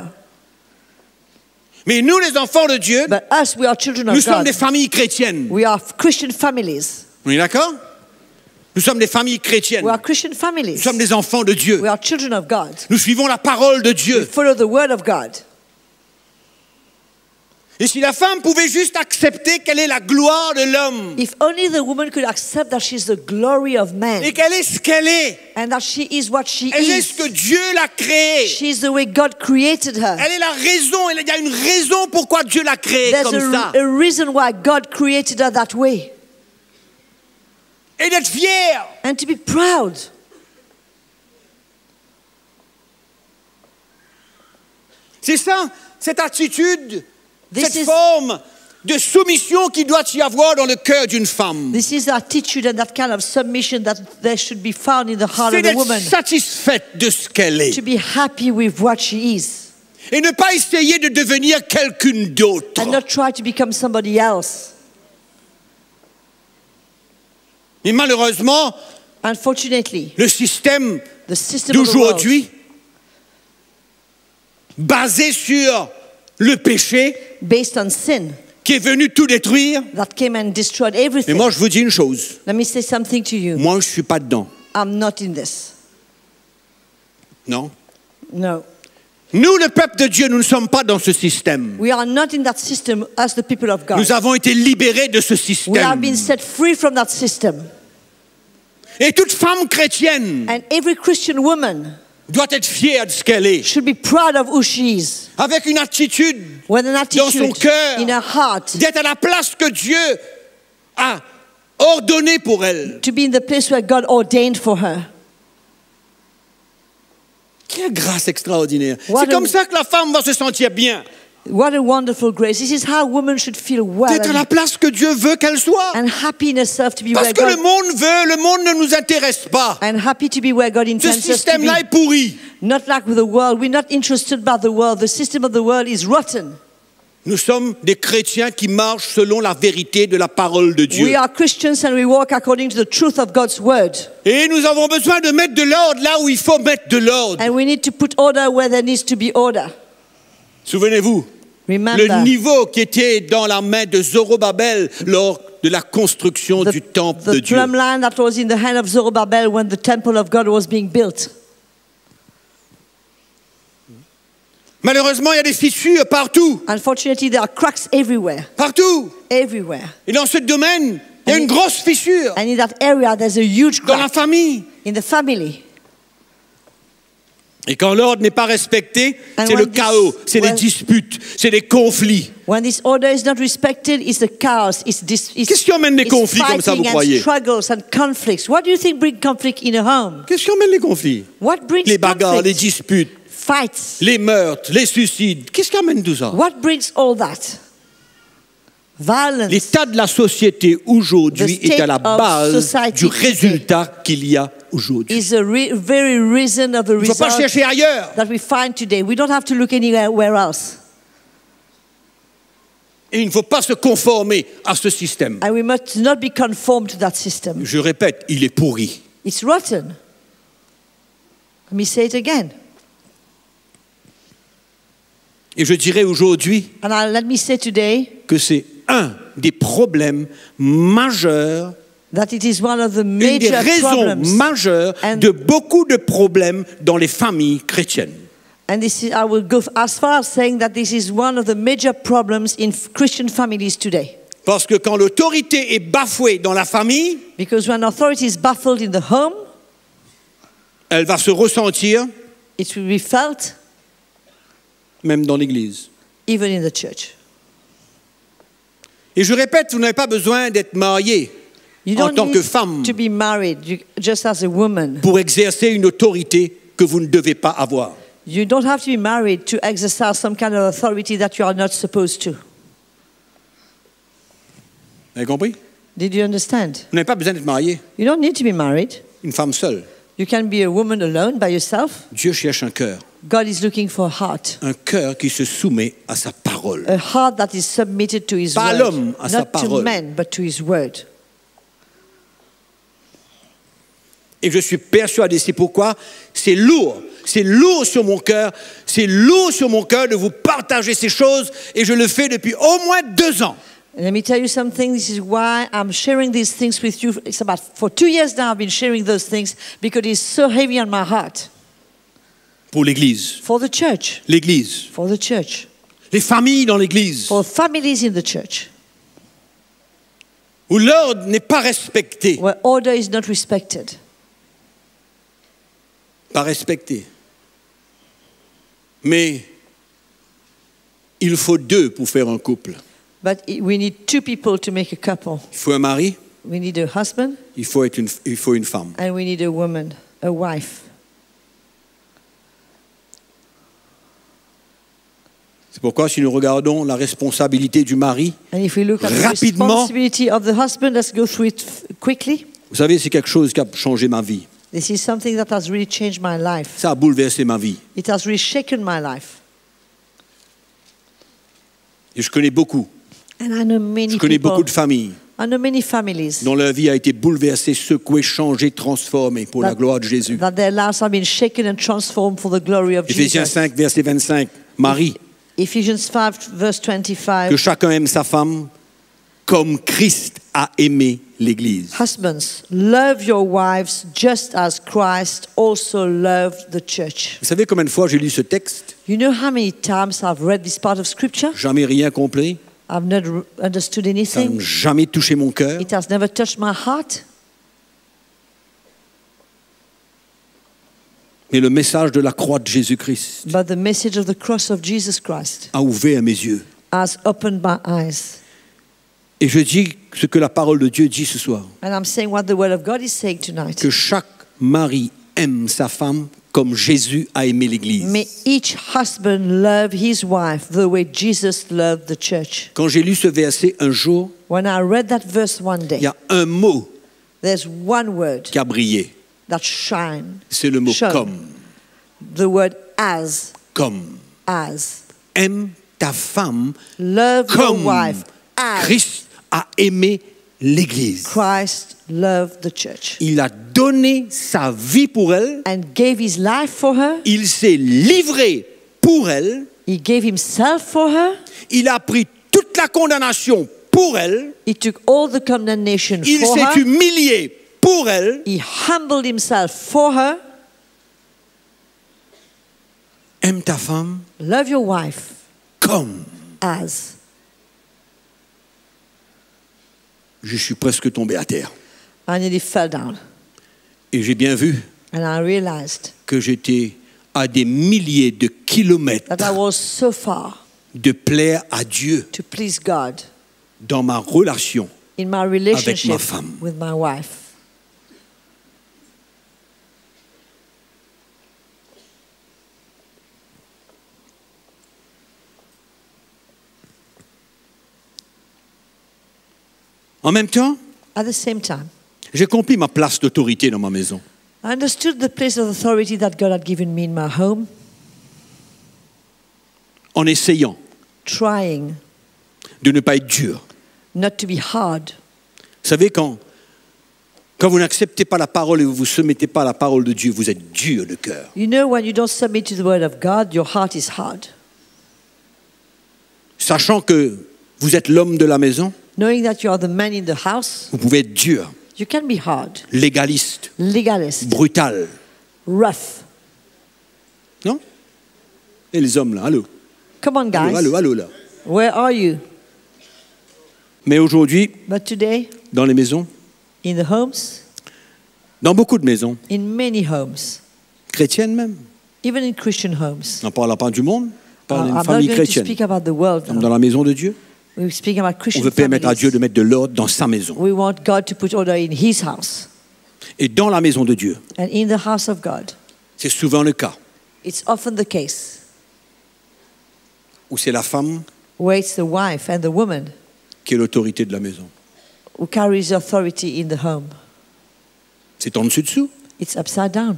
Mais nous, les enfants de Dieu, But us, we are children nous of sommes God. des familles chrétiennes. We are Christian families. On est d'accord? Nous sommes des familles chrétiennes. We are Christian Nous families. sommes des enfants de Dieu. We are children of God. Nous suivons la parole de We Dieu. follow the word of God. Et si la femme pouvait juste accepter qu'elle est la gloire de l'homme If only the woman could accept that she's the glory of man et qu'elle est ce qu'elle est, and that she is what she elle est ce is. que Dieu l'a créée. She's the way God created her. Elle est la raison, il y a une raison pourquoi Dieu l'a créée There's comme ça. a reason why God created her that way. Et d'être fière. And to be proud. C'est ça, cette attitude, This cette is- forme de soumission qu'il doit y avoir dans le cœur d'une femme. This is the attitude and that kind of submission that there should be found in the heart C'est of the d'être woman. satisfaite de ce qu'elle est. To be happy with what she is. Et ne pas essayer de devenir quelqu'une d'autre. And not try to become somebody else. Mais malheureusement, Unfortunately, le système the system of the world, d'aujourd'hui, basé sur le péché, based on sin, qui est venu tout détruire. that came and destroyed Mais everything. moi, je vous dis une chose. Let me say something to you. Moi, je ne suis pas dedans. I'm not in this. Non. No. Nous, le peuple de Dieu, nous ne sommes pas dans ce système. We are not in that system as the people of God. Nous avons été libérés de ce We have système. been set free from that system. Et toute femme chrétienne And every Christian woman doit être fière de ce qu'elle est, should be proud of who she is. avec une attitude With an dans son attitude cœur, in her heart d'être à la place que Dieu a ordonnée pour elle. to be in the place where God ordained for her. Quelle grâce extraordinaire. What C'est a- comme ça que la femme va se sentir bien. What a wonderful grace. This is how women should feel well D'être à la place que Dieu veut qu'elle soit. and happy in herself to be Parce where que le God monde veut, le monde ne nous intéresse pas. and happy to be where God Ce intends us to système-là be. est pourri. Not like with the world. We're not interested by the world. The system of the world is rotten. Nous sommes des chrétiens qui marchent selon la vérité de la parole de Dieu. We are Christians and we walk according to the truth of God's word. Et nous avons besoin de mettre de l'ordre là où il faut mettre de l'ordre. And we need to put order where there needs to be order. Souvenez-vous, Remember, le niveau qui était dans la main de Zorobabel lors de la construction du temple de the Dieu. plumb line that was in the hand of Zerubbabel when the temple of God was being built. Malheureusement, il y a des fissures partout. Unfortunately, there are cracks everywhere. Partout. Everywhere. Et dans ce domaine, il y a une grosse fissure. And in that area, there's a huge Dans la crack famille. in the family. Et quand l'ordre n'est pas respecté, And c'est when le chaos, c'est les when- disputes, c'est les conflits. When this order is not respected, it's the chaos. Qu'est-ce qui emmène les conflits comme ça, vous croyez? And struggles and conflicts. What do you think brings conflict in a home? Qu'est-ce qui emmène les conflits? What brings Les bagarres, les conflict? disputes, Fights. les meurtres, les suicides. Qu'est-ce qui amène tout ça? What brings all that? Violence. L'état de la société aujourd'hui The state est à la of base society du résultat qu'il y a aujourd'hui. is the very reason of the Il ne faut pas result chercher ailleurs. that we find today. We don't have to look anywhere else. Et il ne faut pas se conformer à ce système. And we must not be conformed to that system. Je répète, il est pourri. It's rotten. Let me say it again. Et je dirais aujourd'hui And let me say today que c'est un des problèmes majeurs, that it is one of the une des major raisons problems. majeures And- de beaucoup de problèmes dans les familles chrétiennes. And this is, I will go as far as saying that this is one of the major problems in Christian families today. Parce que quand l'autorité est bafouée dans la famille, Because when authority is baffled in the home, elle va se ressentir it will be felt même dans l'église. even in the church. Et je répète, vous n'avez pas besoin d'être marié You en don't tant que need femme to be married just as a woman. pour exercer une autorité que vous ne devez pas avoir. You don't have to be married to exercise some kind of authority that you are not supposed to. Vous avez compris? Did you understand? Vous n'avez pas besoin d'être marié. You don't need to be married. Une femme seule. You can be a woman alone by yourself. Dieu cherche un cœur. God is looking for a heart. Un cœur qui se soumet à sa parole. A heart that is submitted to his Pas à word. l'homme, à sa Not to parole. men, but to his word. Et je suis persuadé, c'est pourquoi c'est lourd sur mon cœur, c'est lourd sur mon cœur de vous partager ces choses et je le fais depuis au moins 2 ans. And let me tell you something. This is why I'm sharing these things with you. It's about for 2 years now I've been sharing those things because it's so heavy on my heart. Pour l'Église, For the church. l'Église, For the church. les familles dans l'Église, For families in the church. où l'ordre n'est pas respecté. Where order is not respected. Pas respecté. Mais il faut 2 pour faire un couple. But we need 2 people to make a couple. Il faut un mari, We need a husband il faut une femme. and we need a woman, a wife. C'est pourquoi si nous regardons la responsabilité du mari, And if we look at the Rapidement. responsibility of the husband, let's go through it quickly. vous savez, c'est quelque chose qui a changé ma vie. This is something that has really changed my life. Ça a bouleversé ma vie. It has really shaken my life. Et je connais beaucoup. And I know many Je connais people. beaucoup de familles I know many families dont leur vie a été bouleversée, secouée, changée, transformée pour la gloire de Jésus. that their lives have been shaken and transformed for the glory of Éphésiens Jesus. 5, verset 25. Marie, Ephesians 5, verse 25. que chacun aime sa femme comme Christ a aimé l'Église. Husbands, love your wives just as Christ also loved the church. Vous savez combien de fois j'ai lu ce texte? You know how many times I've read this part of scripture? Jamais rien compris. I've not understood Ça n'a anything. jamais touché mon cœur. It has never touched my heart. Mais le message de la croix de Jésus-Christ But the message of the cross of Jesus Christ a ouvert mes yeux. has opened my eyes. Et je dis ce que la parole de Dieu dit ce soir. And I'm saying what the word of God is saying tonight. Que chaque mari aime sa femme comme Jésus a aimé l'Église. May each husband love his wife the way Jesus loved the church. Quand j'ai lu ce verset un jour, When I read that verse one il day, y a un mot there's one word qui a brillé. that shine. C'est le mot Shone. comme. The word as. Comme. As. Aime ta femme Love your comme wife as Christ a aimé l'Église. Christ loved the church. Il a donné sa vie pour elle. And gave his life for her. Il s'est livré pour elle. He gave himself for her. Il a pris toute la condamnation pour elle. He took all the condemnation Il for s'est her. humilié pour elle. He humbled himself for her. Aime ta femme Love your wife comme. as. Je suis presque tombé à terre. I nearly fell down. Et j'ai bien vu And I realized que j'étais à des milliers de kilomètres that I was so far de plaire à Dieu to please God dans ma relation. in my relationship Avec ma femme. with my wife. En même temps, At the same time, j'ai compris ma place d'autorité dans ma maison. I understood the place of authority that God had given me in my home, En essayant trying de ne pas être dur. not to be hard. Vous savez, quand vous n'acceptez pas la parole et vous ne vous soumettez pas à la parole de Dieu, vous êtes dur de cœur. You know, when you don't submit to the word of God, your heart is hard. Sachant que vous êtes l'homme de la maison, Knowing that you are the man in the house, vous pouvez être dur, you can be hard, légaliste, legalist, brutal. rough. Non? Et les hommes là, allô? Come on, guys. Allô là. Where are you? Mais aujourd'hui, But today, dans les maisons, in the homes, dans beaucoup de maisons, in many homes, chrétiennes même, even in Christian homes, on ne parle pas du monde, on parle I'm d'une not famille going to chrétienne. speak about the world Comme now. dans la maison de Dieu, We're speaking about on Christian veut permettre à Dieu de families. mettre de l'ordre dans sa maison. We want God to put order in His house. Et dans la maison de Dieu, And in the house of God, c'est souvent le cas it's often the case où c'est la femme where it's the wife and the woman qui est l'autorité de la maison. who carries authority in the home. C'est en dessous, It's upside down,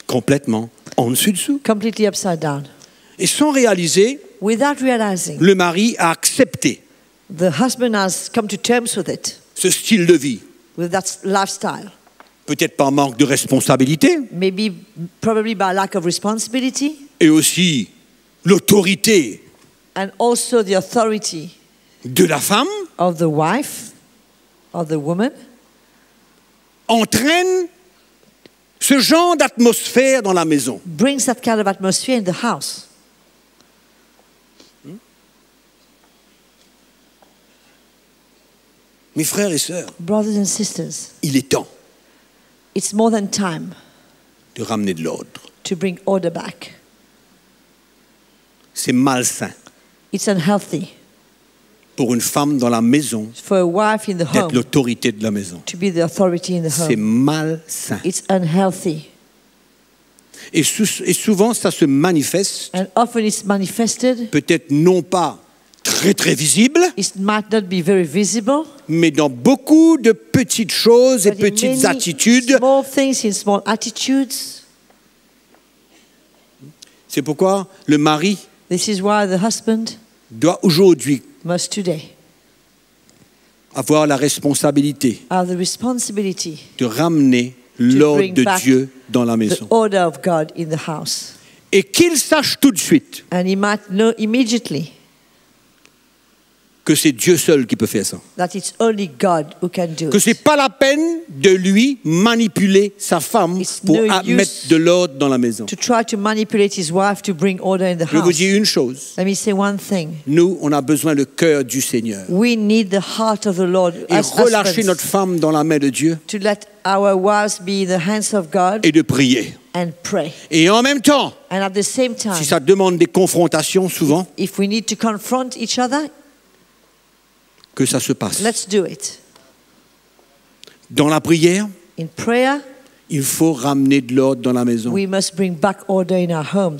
complètement en dessous. completely upside down. Et sans réaliser, Without realizing, le mari a accepté the husband has come to terms with it, ce style de vie. with that lifestyle. Peut-être par manque de responsabilité, Maybe, probably by lack of responsibility, et aussi l'autorité and also the authority de la femme of the wife, of the woman, entraîne ce genre d'atmosphère dans la maison. brings that kind of atmosphere in the house. Mes frères et sœurs, Brothers and sisters, il est temps it's more than time de ramener de l'ordre. to bring order back. C'est malsain It's unhealthy pour une femme dans la maison for a wife in the d'être home l'autorité de la maison. to be the authority in the C'est home. malsain. It's unhealthy. Et souvent, ça se manifeste, And often it's manifested. peut-être non pas très très visible, It might not be very visible, mais dans beaucoup de petites choses et but in petites many attitudes. small things, in small attitudes. C'est pourquoi le mari This is why the husband doit aujourd'hui must today avoir la responsabilité have the responsibility, de ramener l'ordre bring de back Dieu dans la the maison. order of God in the house. Et qu'il sache tout de suite And he might know immediately que c'est Dieu seul qui peut faire ça. that it's only God who can do Que it. c'est pas la peine de lui manipuler sa femme It's pour no use mettre de l'ordre dans la maison. To try to manipulate his wife to bring order in the Je vous house. dis une chose. Let me say one thing. Nous, on a besoin du cœur du Seigneur. We need the heart of the Lord Et as relâcher husbands notre femme dans la main de Dieu to let our wives be in the hands of God et de prier. and pray. Et en même temps, And at the same time, si ça demande des confrontations souvent, if we need to confront each other, que ça se passe. let's do it. Dans la prière, In prayer, il faut ramener de l'ordre dans la maison. we must bring back order in our homes.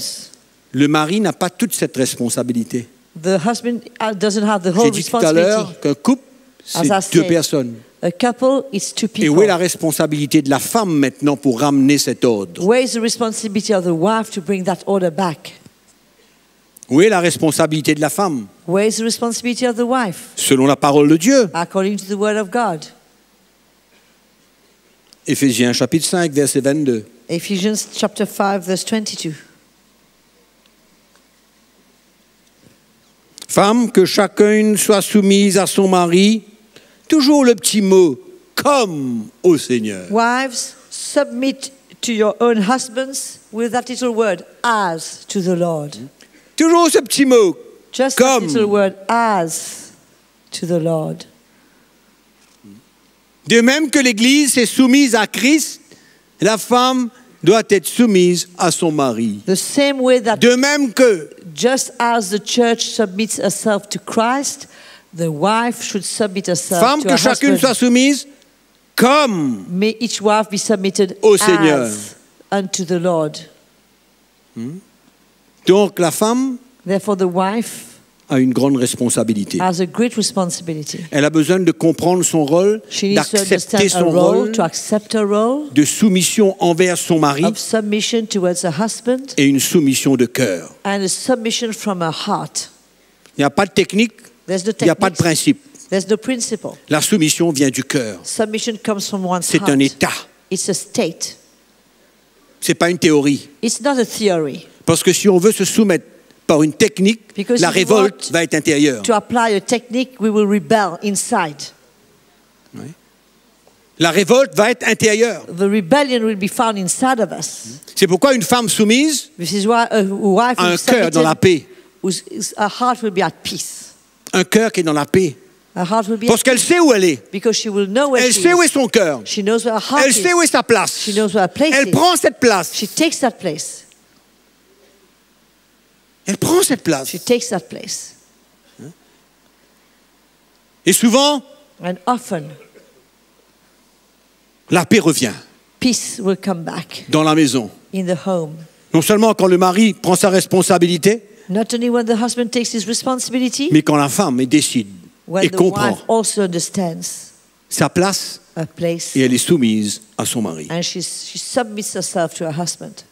Le mari n'a pas toute cette responsabilité. The husband doesn't have the J'ai whole dit tout à l'heure responsibility. qu'un couple, As I c'est deux said, personnes. A couple is two Et où est people. la responsabilité de la femme maintenant pour ramener cet ordre? Where is the responsibility of the wife to bring that order back? Où est la responsabilité de la femme? Where is the responsibility of the wife? Selon la parole de Dieu. According to the word of God. Éphésiens chapitre 5, verset 22. Ephesians chapter 5, verse 22. Femme, que chacune soit soumise à son mari, toujours le petit mot, comme au Seigneur. Wives, submit to your own husbands with that little word, as to the Lord. Toujours ce petit mot, Just Comme. that little word, as to the Lord. de même que l'Église est soumise à Christ, la femme doit être soumise à son mari. The same way that De même que just as the church submits herself to Christ, the wife should submit herself femme, to que her chacune husband. soit soumise comme May each wife be submitted Au Seigneur. as unto the Lord. Donc la femme Therefore, the wife a une grande responsabilité. has a great responsibility. Elle a besoin de comprendre son rôle, She needs to d'accepter understand her son role, rôle to accept her role de soumission envers son mari of submission towards her husband et une soumission de cœur. and a submission from her heart. Il n'y a pas de technique, There's no il n'y a pas de technique. principe. There's no principle. La soumission vient du cœur. Submission comes from one's C'est heart. un état. It's a state. C'est pas une théorie. It's not a theory. Parce que si on veut se soumettre par une technique, Because la if we révolte want va être intérieure. To apply a technique, we will rebel inside. La révolte va être intérieure. The rebellion will be found inside of us. C'est pourquoi une femme soumise This is why a wife a un is cœur dans la submitted, paix. her heart will be at peace. Un cœur qui est dans la paix. Her heart will be Parce at qu'elle sait où elle est. because she will know where Elle she sait où est is. son cœur. She knows where her heart Elle is. sait où est sa place. She knows where her place Elle is. prend cette place. She takes that place. Elle prend cette place. She takes that place. Et souvent, And often, la paix revient peace will come back dans la maison. in the home. Non seulement quand le mari prend sa responsabilité, Not only when the husband takes his responsibility, mais quand la femme décide when et the comprend wife also understands sa place her place et elle est soumise à son mari. and she submits herself to her husband.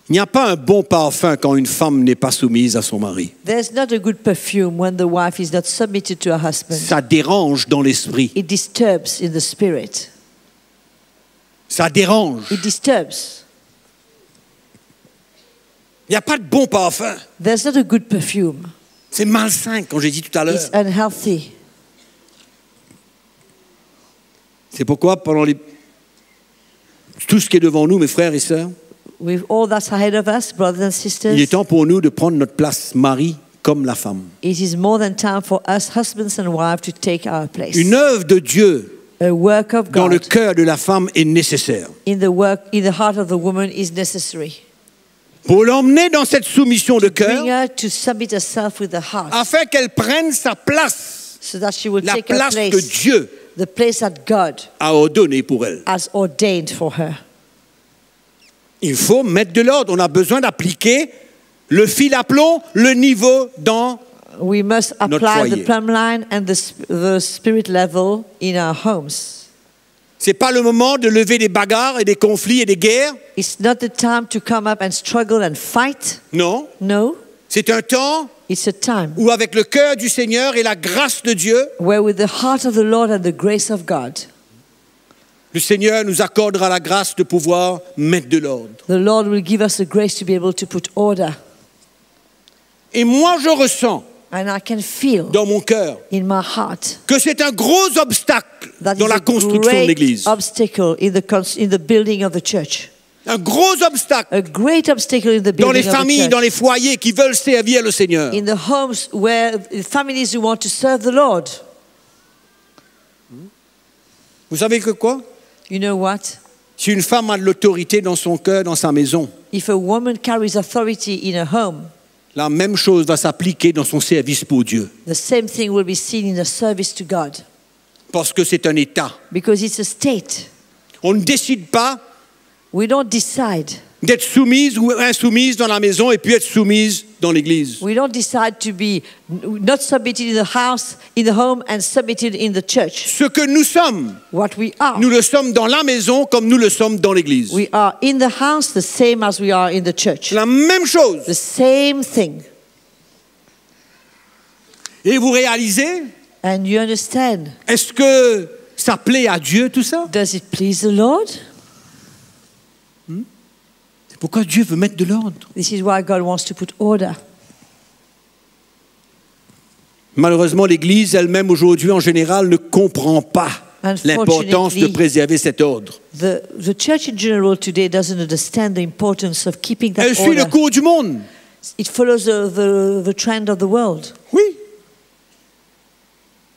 Il n'y a pas un bon parfum quand une femme n'est pas soumise à son mari. There's not a good perfume when the wife is not submitted to her husband. Ça dérange dans l'esprit. It disturbs in the spirit. Ça dérange. It disturbs. Il n'y a pas de bon parfum. There's not a good perfume. C'est malsain, comme j'ai dit tout à l'heure. It's unhealthy. C'est pourquoi pendant tout ce qui est devant nous, mes frères et sœurs, With all that's ahead of us, brothers and il sisters, est temps pour nous de prendre notre place, mari comme la femme. it is more than time for us, husbands and wives, to take our place. Une œuvre de Dieu A work of dans le God cœur de la femme est nécessaire. in the heart of the woman is necessary. Pour l'emmener dans cette soumission de Bring cœur, her to submit herself with the heart, afin qu'elle prenne sa place, so that she will la take her place que place, Dieu the place that God a ordonnée pour elle. has ordained for her. Il faut mettre de l'ordre. On a besoin d'appliquer le fil à plomb, le niveau dans... We must Notre apply the foyer. plumb line and the spirit level in our homes. C'est pas le moment de lever des bagarres et des conflits et des guerres. It's not the time to come up and struggle and fight. Non. No, C'est un temps it's a time où avec le cœur du Seigneur et la grâce de Dieu, where with the heart of the Lord and the grace of God, le Seigneur nous accordera la grâce de pouvoir mettre de l'ordre. the Lord will give us the grace to be able to put order. Et moi, je ressens And I can feel dans mon cœur in my heart que c'est un gros obstacle that dans is la a construction de great l'Église. obstacle in the building of the church. Un gros obstacle A great obstacle in the dans les building of the familles, church. dans les foyers qui veulent servir le Seigneur. In the homes where families who want to serve the Lord. Vous savez que quoi? You know what? Si une femme a de l'autorité dans son cœur, dans sa maison, If a woman carries authority in a home, la même chose va s'appliquer dans son service pour Dieu. the same thing will be seen in the service to God. Parce que c'est un état. Because it's a state. On ne décide pas We don't decide. d'être soumise ou insoumise dans la maison et puis être soumise dans l'église. We don't decide to be not submitted in the house, in the home, and submitted in the church. Ce que nous sommes, What we are. nous le sommes dans la maison comme nous le sommes dans l'église. We are in the house the same as we are in the church. La même chose. The same thing. Et vous réalisez, And you understand? est-ce que ça plaît à Dieu tout ça? Does it please the Lord? C'est pourquoi Dieu veut mettre de l'ordre. This is why God wants to put order. Malheureusement, l'église elle-même aujourd'hui en général ne comprend pas l'importance de préserver cet ordre. The church in general today doesn't understand the importance of keeping that Elle suit le order. cours du monde. It follows the trend of the world. Oui.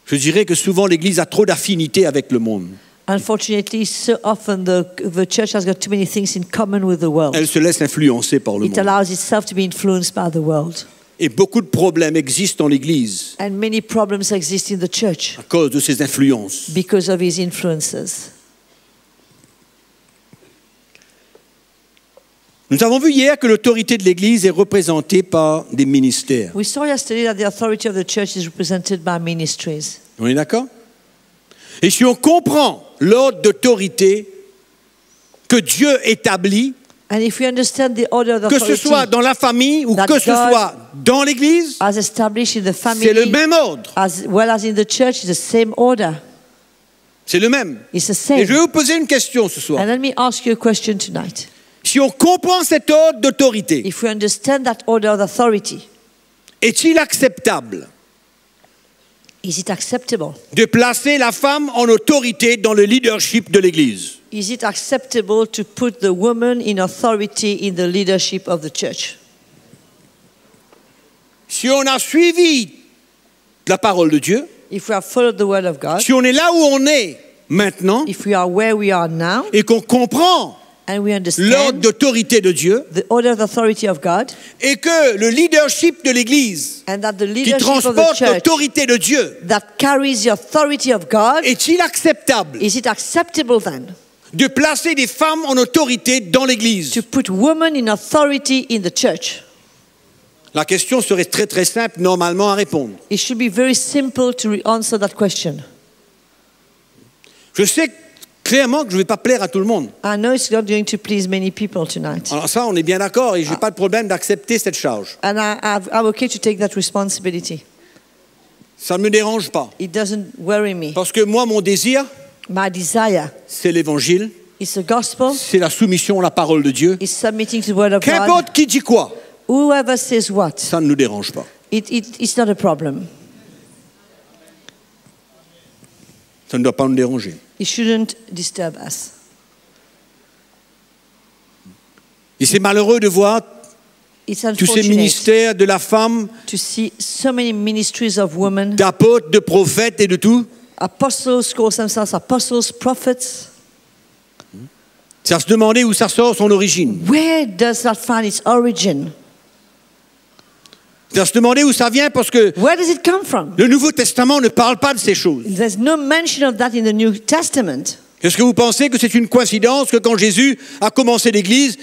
Je dirais que souvent l'église a trop d'affinité avec le monde. Unfortunately, so often the church has got too many things in common with the world. Elle se laisse influencer par le It monde. allows itself to be influenced by the world. Et beaucoup de problèmes existent dans l'église And many problems exist in the church à cause de ces influences. because of his influences. Nous avons vu hier que l'autorité de l'église est représentée par des ministères. We saw yesterday that the authority of the church is represented by ministries. On est d'accord? Et si on comprend l'ordre d'autorité que Dieu établit, And if we understand the order of que ce authority soit dans la famille ou that que ce God soit dans l'église, as established in the c'est le family même ordre. as well as in the church, it's the same order. C'est le même. It's the Et same. je vais vous poser une question ce soir. And let me ask you a question tonight. Si on comprend cet ordre d'autorité, If we understand that order of authority, est-il acceptable is it acceptable? de placer la femme en autorité dans le leadership de l'église? Is it acceptable to put the woman in authority in the leadership of the church? Si on a suivi la parole de Dieu, If we have followed the word of God, si on est là où on est maintenant if we are where we are now, et qu'on comprend and we l'ordre understand d'autorité de Dieu the order of authority of God, et que le leadership de l'église and that the qui leadership of the transporte church l'autorité de Dieu, that carries the authority of God, est-il acceptable is it acceptable then de placer des femmes en autorité dans l'église? to put women in authority in the church? La question serait très très simple normalement à répondre. It should be very simple to answer that question. Je sais clairement que je ne vais pas plaire à tout le monde. I know it's not going to please many people tonight. Alors ça, on est bien d'accord et je n'ai pas de problème d'accepter cette charge. And I'm okay to take that responsibility. Ça ne me dérange pas. It doesn't worry me. Parce que moi, mon désir, My desire c'est l'évangile, is the gospel, c'est la soumission à la parole de Dieu. is submitting to the word of God. Qu'importe qui dit quoi, Whoever says what, ça ne nous dérange pas. it's not a problem. Ça ne doit pas nous déranger. It shouldn't disturb us. Et c'est malheureux de voir It's tous ces unfortunate ministères de la femme, to see so many ministries of women, d'apôtres, de prophètes et de tout. apostles call themselves apostles, prophets. Ça se demander où ça sort son origine. Where does that find its origin? Ça se demander où ça vient parce que Where does it come from? le Nouveau Testament ne parle pas de ces choses. There's no mention of that in the New Testament. Est-ce que vous pensez que c'est une coïncidence que quand Jésus a commencé l'Église,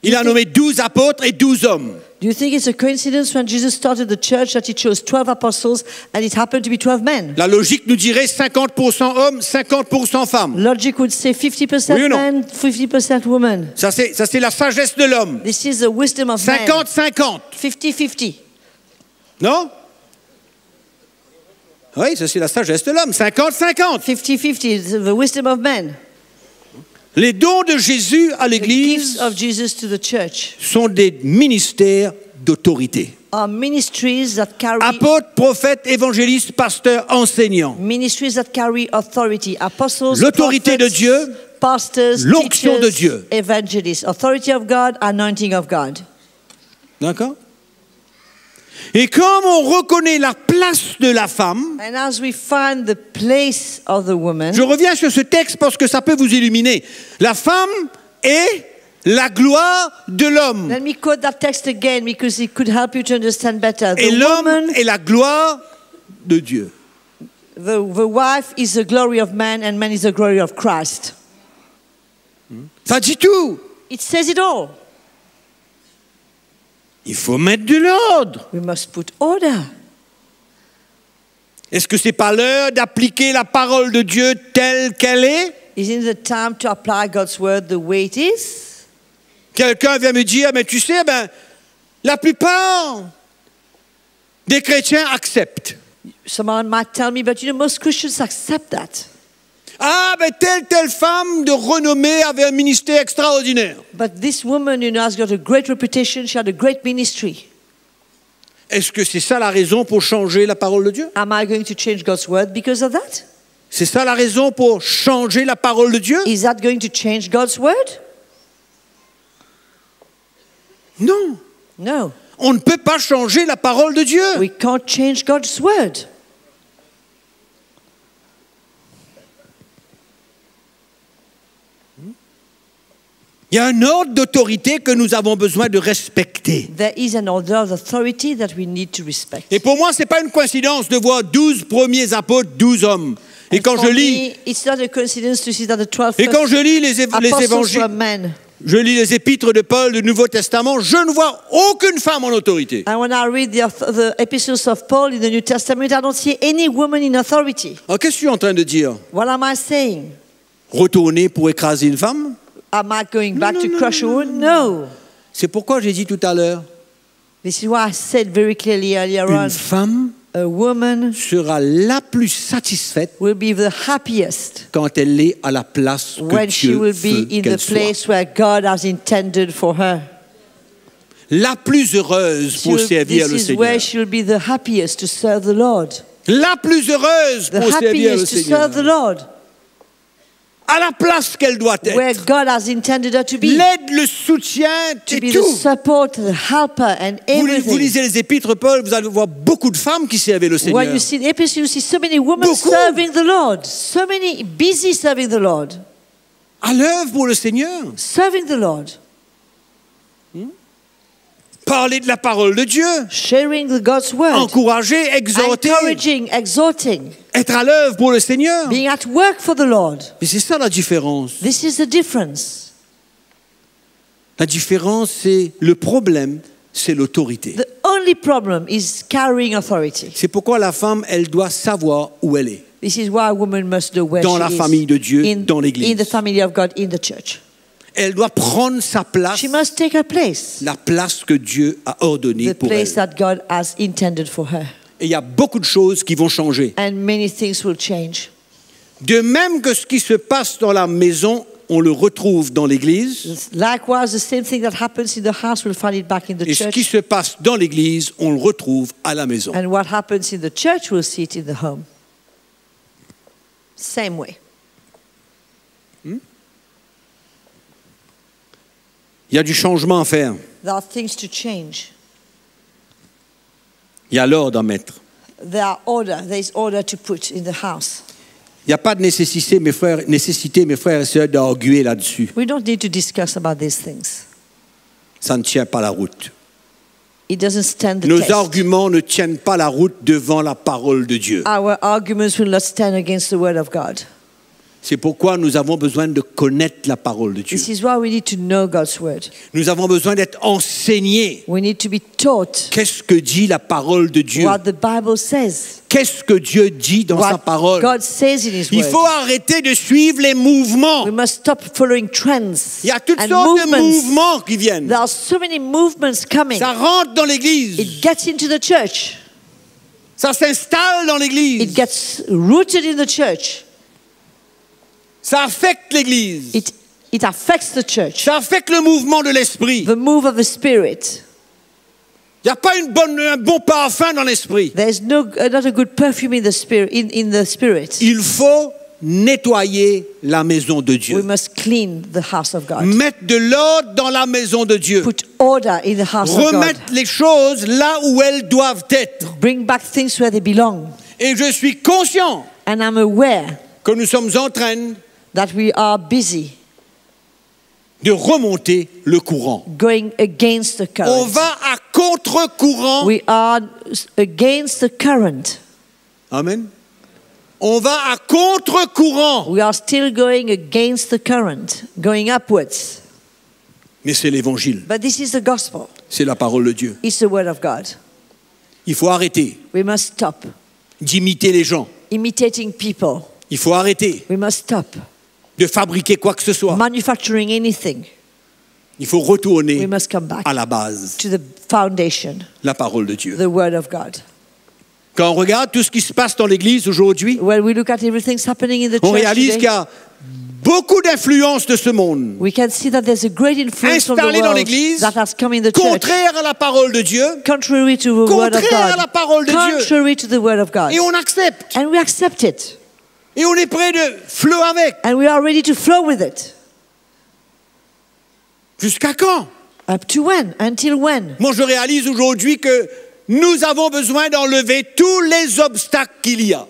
il a nommé 12 apôtres et 12 hommes? Do you think it's a coincidence when Jesus started the church that he chose 12 apostles and it happened to be 12 men? La logique nous dirait 50% hommes, 50% femmes. Logic would say 50% Oui ou non? men, 50% women. Ça c'est la sagesse de l'homme. This is the wisdom of man. 50-50. 50-50. Non? Oui, ça c'est la sagesse de l'homme. 50-50. 50-50 is the wisdom of man. Les dons de Jésus à The gifts l'Église of Jesus to the church sont des ministères d'autorité. are ministries that carry Apôtres, prophètes, évangélistes, pasteurs, enseignants. ministries that carry authority. Apostles, L'autorité de prophets, Dieu, pastors, l'onction teachers, de Dieu. evangelists. Authority of God, anointing of God. D'accord? Et comme on reconnaît la place de la femme, And as we find the place of the woman, je reviens sur ce texte parce que ça peut vous illuminer. La femme est la gloire de l'homme. let me quote that text again because it could help you to understand better. Et The l'homme woman, est la gloire de Dieu. the wife is the glory of man and man is the glory of Christ. Ça dit tout. It says it all. Il faut mettre de l'ordre. We must put order. Est-ce que c'est pas l'heure d'appliquer la parole de Dieu telle qu'elle est? Isn't it time to apply God's word the way it is? Quelqu'un vient me dire, mais tu sais, la plupart des chrétiens acceptent. Someone might tell me, but you know, most Christians accept that. Ah, telle femme de renommée avait un ministère extraordinaire. But this woman, you know, has got a great reputation. She had a great ministry. Est-ce que c'est ça la raison pour changer la parole de Dieu? Am I going to change God's word because of that? C'est ça la raison pour changer la parole de Dieu? Is that going to change God's word? Non. No. On ne peut pas changer la parole de Dieu. We can't change God's word. Il y a un ordre d'autorité que nous avons besoin de respecter. There is an order of authority that we need to respect. Et pour moi, ce n'est pas une coïncidence de voir 12 premiers apôtres, 12 hommes. Et quand For je lis, me, it's not a coincidence to see that the 12 et quand je lis les apostles évangiles, were men. je lis les épîtres de Paul du Nouveau Testament, je ne vois aucune femme en autorité. And when I read the epistles of Paul in the New Testament, I don't see any woman in authority. Alors, qu'est-ce que je suis en train de dire? What am I saying? Retourner pour écraser une femme? Am I going back no, to no, crush a no, woman? No. C'est pourquoi j'ai dit tout à l'heure, This is why I said very clearly earlier on, une femme a woman sera la plus satisfaite will be the happiest quand elle est à la place que when she Dieu will veut be in qu'elle the soit. place where God has intended for her. La plus heureuse pour servir This le is Seigneur. where she will be the happiest to serve the Lord. La plus heureuse The pour servir le happiest to Seigneur. serve the Lord. À la place qu'elle doit Where être. God has intended her to be. L'aide, le soutien To et be the tout. support, the helper, and Vous everything. lisez les épîtres, Paul, vous allez voir beaucoup de femmes qui servaient le Seigneur. When you see the epistles, you see so many women Beaucoup. serving the Lord. So many busy serving the Lord. À l'œuvre pour le Seigneur. Serving the Lord. Parler de la parole de Dieu. Sharing the God's word. Encourager, exhorter. Encouraging, exhorting. Être à l'œuvre pour le Seigneur. Being at work for the Lord. Mais c'est ça la différence. This is the difference. La différence, c'est le problème, c'est l'autorité. The only problem is carrying authority. C'est pourquoi la femme, elle doit savoir où elle est. This is why a woman must know where Dans she la is. famille de Dieu, dans l'Église. In the family of God, in the church. Elle doit prendre sa place, She must take her place. la place que Dieu a ordonnée The pour elle. place that God has intended for her. Et il y a beaucoup de choses qui vont changer. And many things will change. De même que ce qui se passe dans la maison, on le retrouve dans l'Église. Likewise, the same thing that happens in the house, we'll find it back in the Et ce qui church. se passe dans l'Église, on le retrouve à la maison. And what happens in the church, we'll see it in the home. Same way. Il y a du changement à faire. There are things to change. Il y a l'ordre à mettre. There is order to put in the house. Il n'y a pas de nécessité, mes frères et sœurs, d'arguer là-dessus. We don't need to discuss about these things. Ça ne tient pas la route. It doesn't stand the Nos test. arguments ne tiennent pas la route devant la parole de Dieu. Our arguments will not stand against the word of God. C'est pourquoi nous avons besoin de connaître la parole de Dieu. This is why we need to know God's word. Nous avons besoin d'être enseignés. We need to be taught Qu'est-ce que dit la parole de Dieu? what the Bible says. Qu'est-ce que Dieu dit dans sa What parole? God says in His Il word. faut arrêter de suivre les mouvements. We must stop following trends Il y a toutes and sortes de movements. mouvements qui viennent. There are so many movements coming. Ça rentre dans l'église. It gets into the church. Ça s'installe dans It l'église. gets rooted in the church. Ça affecte l'église. It affects the church. Ça affecte le mouvement de l'esprit. The move of the Spirit. Il n'y a pas un bon parfum dans l'esprit. There's not a good perfume in the spirit. In the spirit, Il faut nettoyer la maison de we Dieu. must clean the house of God. Mettre de l'ordre dans la maison de Dieu. Put order in the house of God. Remettre les choses là où elles doivent être. Bring back things where they belong. Et je suis conscient And I'm aware que nous sommes en train that we are busy de remonter le courant. going against the current. On va à contre-courant. We are against the current. Amen. On va à contre-courant. We are still going against the current, going upwards. Mais c'est l'évangile. But this is the gospel. C'est la parole de Dieu. It's the word of God. Il faut arrêter We must stop d'imiter les gens. imitating people. Il faut arrêter We must stop de fabriquer quoi que ce soit. manufacturing anything. Il faut We retourner must come back à la base, to the foundation, la parole de Dieu. the word of God. Quand on regarde tout ce qui se passe dans l'Église aujourd'hui, When we look at everything that's happening in the on church réalise qu'il y today, a beaucoup d'influences de ce monde we can see that there's a great influence from the installées dans world l'Église, that has come in the church, contraires à la parole de Dieu, contrary to the word of contraires à la God, parole de Dieu. contrary to the word of God. Et on accepte. And we accept it. Et on est prêt de flot avec. And we are ready to flow with it. Jusqu'à quand? Up to when? Until when? Moi, je réalise aujourd'hui que nous avons besoin d'enlever tous les obstacles qu'il y a.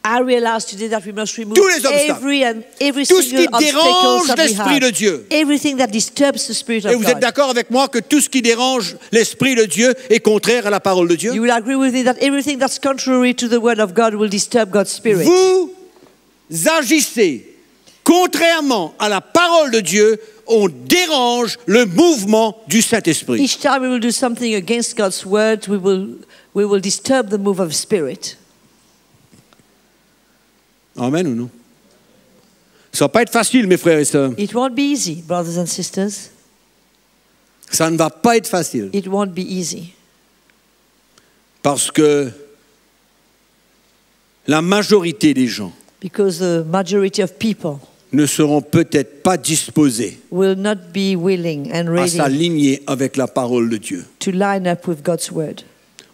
I realize today that we must remove Tous les obstacles. every Tout ce qui single dérange obstacle that we l'Esprit de have. Dieu. Everything that disturbs the Spirit Et of vous êtes God. d'accord avec moi que tout ce qui dérange l'Esprit de Dieu est contraire à la parole de Dieu? You will agree with me that everything that's contrary to the word of God will disturb God's Spirit. Vous agissez contrairement à la parole de Dieu, on dérange le mouvement du Saint-Esprit. Each time we will do something against God's word, we will disturb the move of Spirit. Amen ou non? Ça va pas être facile, mes frères et sœurs. It won't be easy, brothers and sisters. Ça ne va pas être facile. It won't be easy. Parce que la majorité des gens Because the majority of people ne seront peut-être pas disposés will not be willing and à ready s'aligner avec la parole de Dieu. to line up with God's word.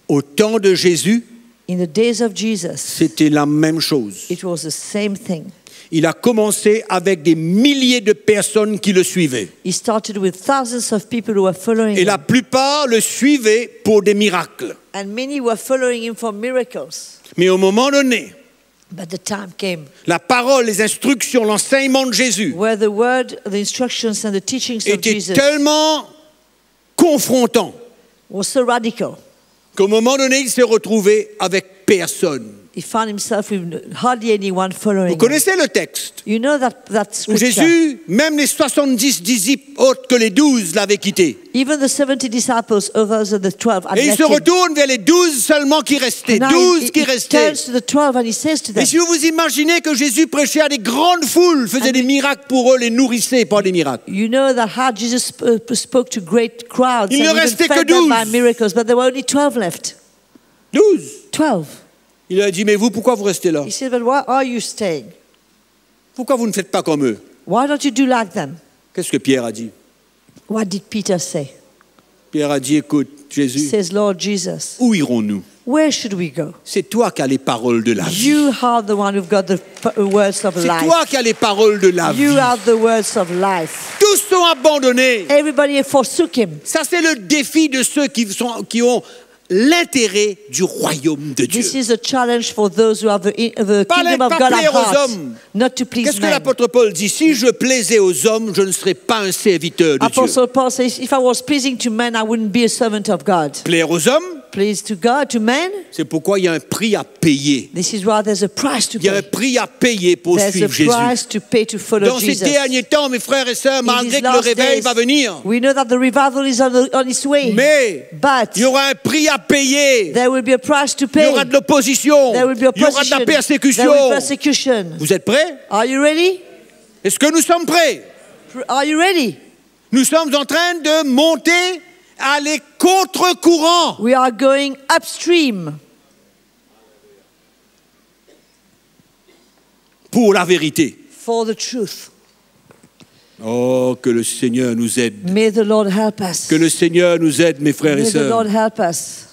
Au temps de Jésus, In the days of Jesus, c'était la même chose. it was the same thing. Il a commencé avec des milliers de personnes qui le suivaient. He started with thousands of people who were following Et la him, plupart le suivaient pour des miracles. and many were following him for miracles. Mais au moment donné, But the time came la parole, les instructions, l'enseignement de Jésus where the word, the instructions and the teachings of était Jesus tellement confrontant was so radical. qu'au moment donné, il s'est retrouvé avec personne. He found himself with hardly anyone following Vous him. connaissez le texte You know that où scripture. Jésus, même les 70 disciples autres que les 12 l'avaient quitté. Even the 70 disciples, others of the 12, had Et il left se him. retourne vers les 12 seulement qui restaient. And now 12 qui he restaient. turns to the 12 and he says to them, Et si vous vous imaginez que Jésus prêchait à des grandes foules, faisait And des miracles pour eux, les nourrissait, pas des miracles. you know that how Jesus spoke to great crowds Il and ne even restait que fed them by 12. miracles, but there were only 12 left. 12. 12. Il a dit, mais vous, pourquoi vous restez là? He said, but why are you staying? Pourquoi vous ne faites pas comme eux? Why don't you do like them? Qu'est-ce que Pierre a dit? What did Peter say? Pierre a dit, écoute, He Jésus, says, Lord Jesus, où irons-nous? where should we go? C'est toi qui as les paroles de la vie. You are the one who've got the words of C'est life. toi qui as les paroles de la You vie. are the words of life. Tous sont abandonnés. Everybody forsook him. Ça, c'est le défi de ceux qui ont l'intérêt du royaume de Dieu. This is a challenge for those who have the Pas kingdom of pas God at plaire aux heart, hommes. not to please Qu'est-ce que men. l'apôtre Paul dit? Si je plaisais aux hommes, je ne serais pas un serviteur de Dieu. Apostle Paul says, if I was pleasing to men, I wouldn't be a servant of God. Plaire aux hommes, Please to God, to men, c'est pourquoi il y a un prix à payer. this is why there's a price to Il y a un pay. prix à payer pour There's a suivre Jésus. price to pay to follow Dans ces Jesus. derniers temps, mes frères et sœurs, In malgré these que le last réveil days, va venir, we know that the revival is on its way. mais But il y aura un prix à payer. there will be a price to Il y pay. aura de l'opposition. There will be Il y aura de opposition. la There persécution. will be persecution. Vous êtes prêts? Are you ready? Est-ce que nous sommes prêts? Are you ready? Nous sommes en train de monter à les contre-courants. We are going upstream Pour la vérité. for the truth. Oh, que le Seigneur nous aide. May the Lord help us. Que le Seigneur nous aide, mes frères et May the Lord sœurs. help us.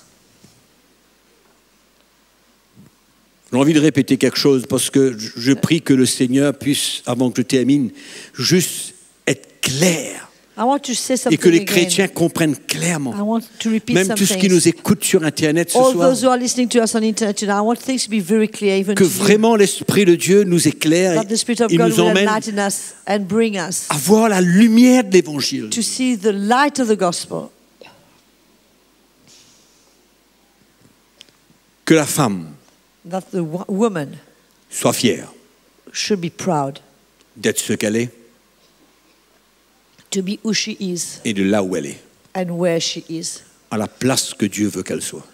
J'ai envie de répéter quelque chose parce que je prie que le Seigneur puisse, avant que je termine, juste être clair I want to say et something que les again. chrétiens comprennent I clairement. want to repeat Même some tous ceux qui things. nous écoutent sur Internet ce All soir, those who are listening to us on internet tonight, I want things to be very clear, even que to you, vraiment l'Esprit de Dieu nous éclaire that the et Spirit of il God nous will emmène enlighten us and bring us à voir la lumière de l'Évangile. to see the light of the gospel. Que la femme That the woman soit fière should be proud d'être ce qu'elle est to be who she is et de là où elle est, and where she is, à la place que Dieu veut qu'elle soit.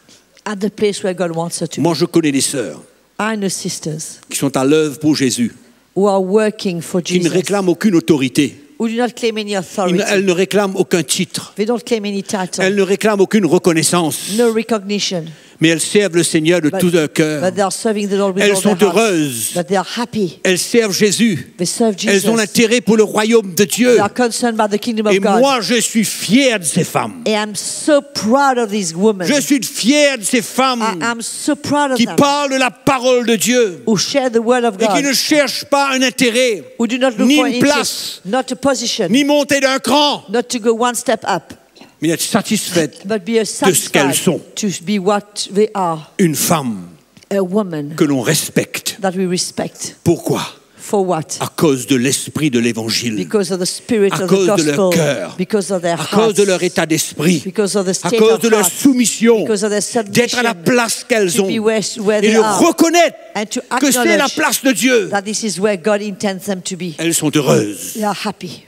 at the place where God wants her to be. Moi, je connais des sœurs I know sisters qui sont à l'œuvre pour Jésus, who are working for qui ne Jesus, réclament aucune autorité, who do not claim any authority. elles ne réclament aucun titre, They don't claim any elles title, ne réclament aucune reconnaissance, no recognition, mais elles servent le Seigneur de tout leur cœur. but they are serving the Lord with Elles all sont their hearts. heureuses. But they are happy. Elles servent Jésus. They serve Elles Jesus. ont l'intérêt pour le royaume de Dieu. They are concerned by the kingdom of Et God. moi, je suis fier de ces femmes. And I'm so proud of these women. Je suis fier de ces femmes I'm so proud of qui them, parlent de la parole de Dieu who share the word of et qui God, ne cherchent pas un intérêt, who do not look ni for une interest, place, not a position, ni monter d'un cran, not to go one step up, mais d'être satisfaites. but be ce qu'elles satisfied sont. to be what they are, Une femme a woman que l'on respecte. that we respect. Pourquoi? For what? À cause de l'esprit de l'Évangile, Because of the spirit à of the cause de leur gospel, cœur, because of their à cause hearts, de leur état d'esprit, because of the à state cause of de leur heart, soumission, because of their d'être à la submission, place qu'elles to ont be where et they de are, reconnaître and to que c'est la acknowledge place de Dieu. that this is where God intends them to be. Elles sont heureuses. They are happy.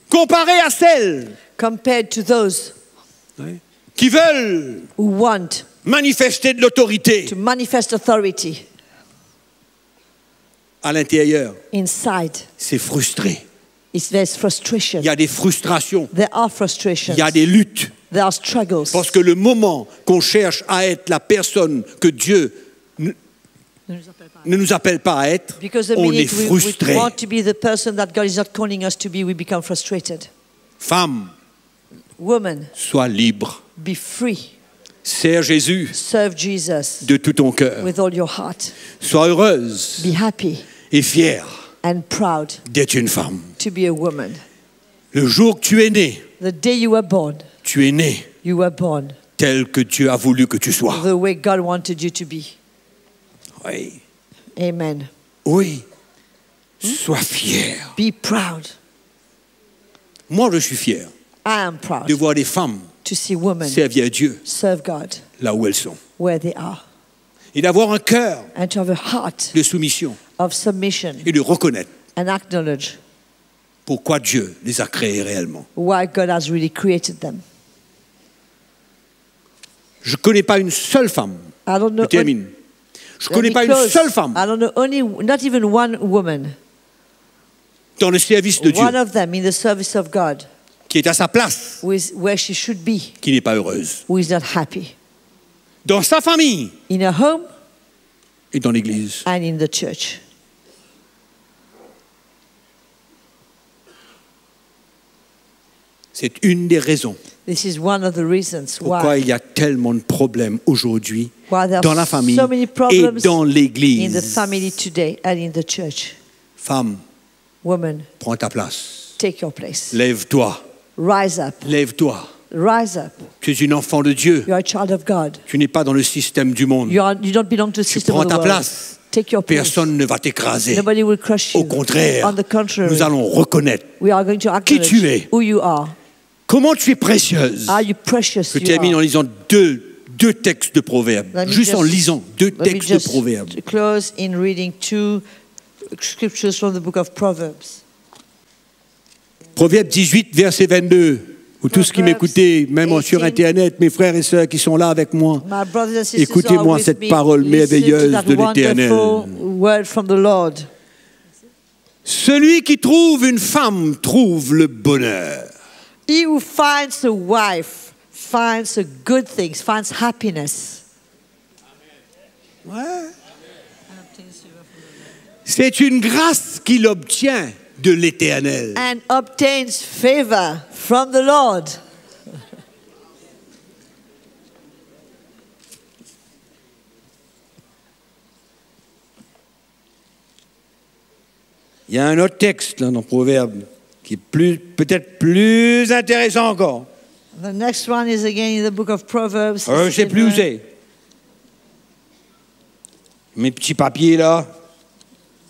Comparées à celles Compared to those qui veulent who want manifester de l'autorité to manifest authority à l'intérieur, inside, c'est frustré. there's frustration. Il y a des frustrations, There are frustrations. il y a des luttes. There are struggles. Parce que le moment qu'on cherche à être la personne que Dieu ne nous appelle pas à être, Because the on est minute we frustré. want to be the person that God is not calling us to be, we become frustrated. Femme, Woman, sois libre. be free. Sers Jésus Serve Jesus de tout ton cœur. with all your heart. Sois heureuse Be happy et fière and proud d'être une femme. to be a woman. Le jour que tu es né, The day you were born, you were born tel que Dieu a voulu que tu sois. the way God wanted you to be. Oui. Amen. Oui. Sois fier. Be proud. Moi, je suis fier I am proud de voir des femmes to see women servir à Dieu serve God là où elles sont. where they are Et d'avoir un cœur and to have a heart de soumission of submission et de reconnaître and acknowledge pourquoi Dieu les a créés réellement. why God has really created them. Je ne connais pas une seule femme. I don't know. Je termine. Je ne Let connais me pas une close. seule femme I don't know not even one woman, dans le service de Dieu one of them in the service of God, qui est à sa place, who is where she should be, qui n'est pas heureuse. who is not happy Dans sa famille in her home et dans l'Église. and in the church. C'est une des raisons This is one of the reasons pourquoi why il y a tellement de problèmes aujourd'hui there dans la are famille so many et problems dans in the l'Église. family today and in the church. Femme, Woman, prends ta place. take your place. Lève-toi. Rise up. Lève-toi. Rise up. Tu es une enfant de Dieu. You are a child of God. Tu n'es pas dans le système du monde. You don't belong to the Tu system prends of the ta world. place. Take your place. Personne ne va t'écraser. Nobody will crush you. Au contraire, On the contrary, nous allons reconnaître we are going to qui tu es. acknowledge who you are. comment tu es précieuse. Are you precious? Je You termine en are. lisant deux textes de Proverbes. Let me Juste en just- lisant deux Let me textes de just Proverbes. close in reading two scriptures from the book of Proverbs. Proverbe 18, verset 22. Ou tous qui Proverbs m'écoutez, même 18. sur Internet, mes frères et sœurs qui sont là avec moi. My brothers and sisters Écoutez-moi who are with cette me, parole listen to merveilleuse that de l'Éternel. wonderful word from the Lord. Celui qui trouve une femme trouve le bonheur. He who finds a wife finds a good thing, finds happiness. C'est une grâce qu'il obtient de l'Éternel. and obtains favor from the Lord. Il y a un autre texte là, dans Proverbe qui est peut-être plus intéressant encore. The next one is again in the book of Proverbs. Je ne sais plus où c'est. Mes petits papiers là,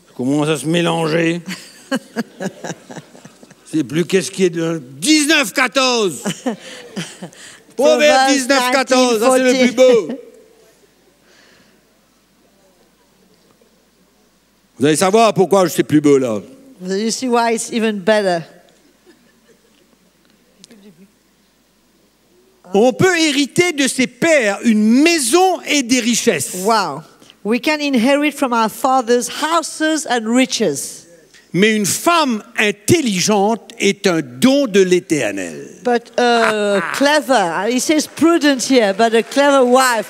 ça commence à se mélanger. C'est plus qu'est-ce qui est de 19-14. Proverbe 19-14, ça c'est le plus beau. Vous allez savoir pourquoi je sais plus beau là. You see why it's even better. On peut hériter de ses pères une maison et des richesses. Wow. We can inherit from our fathers houses and riches. Mais une femme intelligente est un don de l'Éternel. But clever, he says prudent here, but a clever wife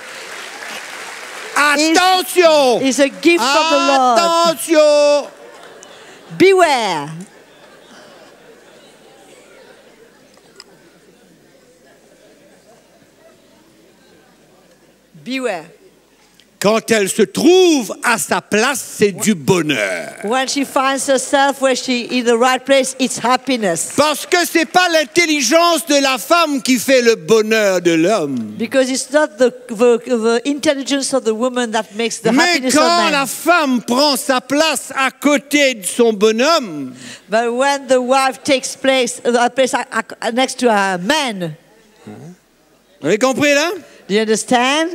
Attention! is a gift from the Lord. Attention! Beware. Beware. Quand elle se trouve à sa place, c'est du bonheur. When she finds herself where she in the right place, it's happiness. Parce que c'est pas l'intelligence de la femme qui fait le bonheur de l'homme. Because it's not the intelligence of the woman that makes the Mais happiness of quand man. la femme prend sa place à côté de son bonhomme, But when the wife takes place, a place next to her man, vous avez compris là? do you understand?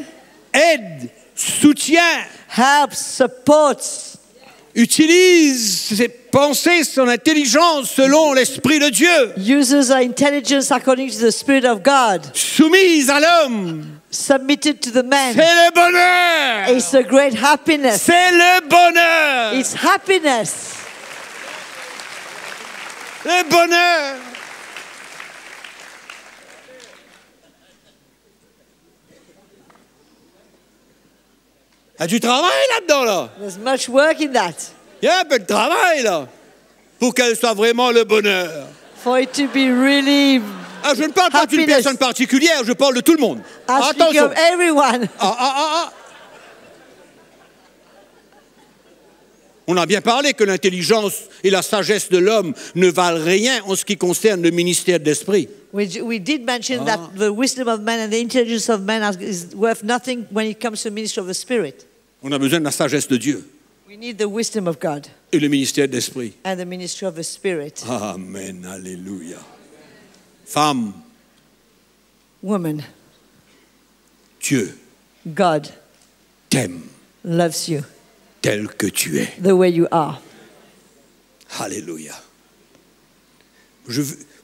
Aide, soutient, Helps, supports, utilise ses pensées, son intelligence selon l'Esprit de Dieu. uses her intelligence according to the Spirit of God, Soumise à l'homme, submitted to the man. c'est le bonheur. It's a great happiness. C'est le bonheur. It's happiness. Le bonheur. Il y a du travail là-dedans, là. There's much work in that. Il y a un peu de travail, là, pour qu'elle soit vraiment le bonheur. For it to be really, Ah, je ne parle pas d'une Happiness. personne particulière, je parle de tout le monde. I speak Attention. of everyone. On a bien parlé que l'intelligence et la sagesse de l'homme ne valent rien en ce qui concerne le ministère de l'Esprit. We did mention that the wisdom of man and the intelligence of man is worth nothing when it comes to the ministry of the Spirit. On a besoin de la sagesse de Dieu We need the wisdom of God et le ministère de l'Esprit. and the ministry of the Spirit. Amen, alléluia. Femme, Woman, Dieu God t'aime loves you tel que tu es. the way you are. Alléluia.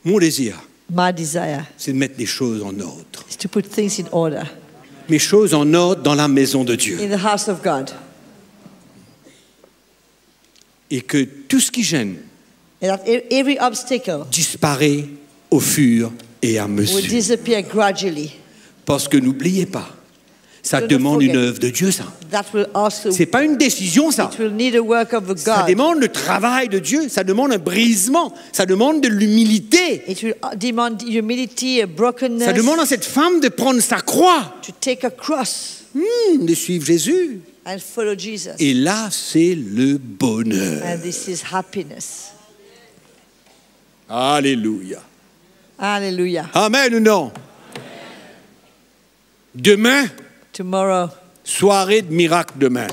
Mon désir, My desire c'est de mettre les choses en ordre. is to put things in order Mes choses en ordre dans la maison de Dieu. in the house of God. Et que tout ce qui gêne And that every obstacle disparaît au fur et à will mesure. disappear gradually. Parce que n'oubliez pas, ça Don't demande une forget. œuvre de Dieu, ça. That will also, C'est pas une décision, ça. it will need a work of Ça God. demande le travail de Dieu, ça demande un brisement, ça demande de l'humilité. It will demand humility, a brokenness, Ça demande à cette femme de prendre sa croix, to take a cross de suivre Jésus. and follow Jesus. Et là, c'est le bonheur. And this is happiness. Alléluia. Hallelujah. Amen ou non? Demain, Tomorrow, soirée de miracle demain.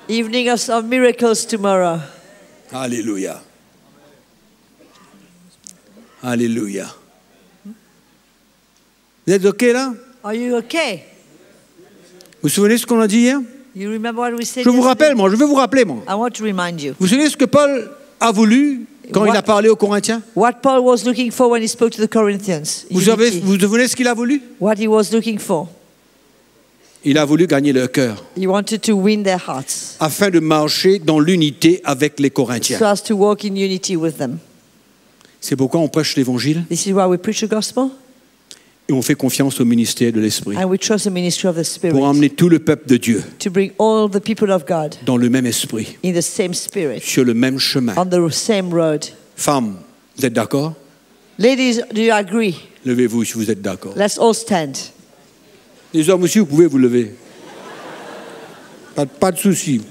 evening of miracles tomorrow. Alléluia. Alléluia. Vous êtes OK là? Are you okay? Vous vous souvenez ce qu'on a dit hier? You remember what we said Je vous yesterday? rappelle, moi, je vais vous rappeler, moi. I want to remind you. Vous vous souvenez ce que Paul a voulu quand il a parlé aux Corinthiens? What Paul was looking for when he spoke to the Corinthians. Vous Unity. vous souvenez ce qu'il a voulu? What he was looking for. Il a voulu gagner leur cœur He wanted to win their hearts afin de marcher dans l'unité avec les Corinthiens. so as to walk in unity with them. C'est pourquoi on prêche l'évangile. This is why we preach the gospel. Et on fait confiance au ministère de l'Esprit And we trust the ministry of the Spirit pour emmener tout le peuple de Dieu to bring all the people of God dans le même esprit, in the same spirit, sur le même chemin. on the same road. Femmes, vous êtes d'accord? Ladies, do you agree? Levez-vous si vous êtes d'accord. Let's all stand. Les hommes aussi, vous pouvez vous lever. Pas de souci.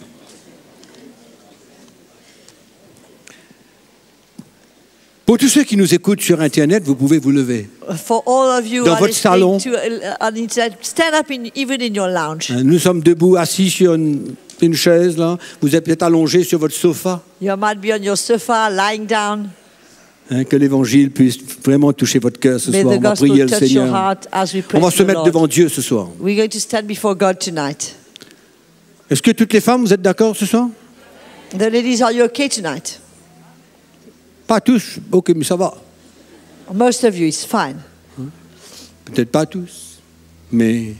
Pour tous ceux qui nous écoutent sur Internet, vous pouvez vous lever. For all of you Dans who are votre salon. listening to on internet, stand up even in your lounge. Nous sommes debout, assis sur une chaise, là. Vous êtes peut-être allongé sur votre sofa. You might be on your sofa, lying down. Que l'évangile puisse vraiment toucher votre cœur ce May soir. the On va gospel prier le touch your Seigneur. heart as we pray On va to se the mettre Lord. devant Dieu ce soir. We're going to stand before God tonight. Est-ce que toutes les femmes, vous êtes d'accord ce soir? The ladies, are you okay tonight? Pas tous. Ok, mais ça va. Most of you, it's fine. Peut-être pas tous. Mais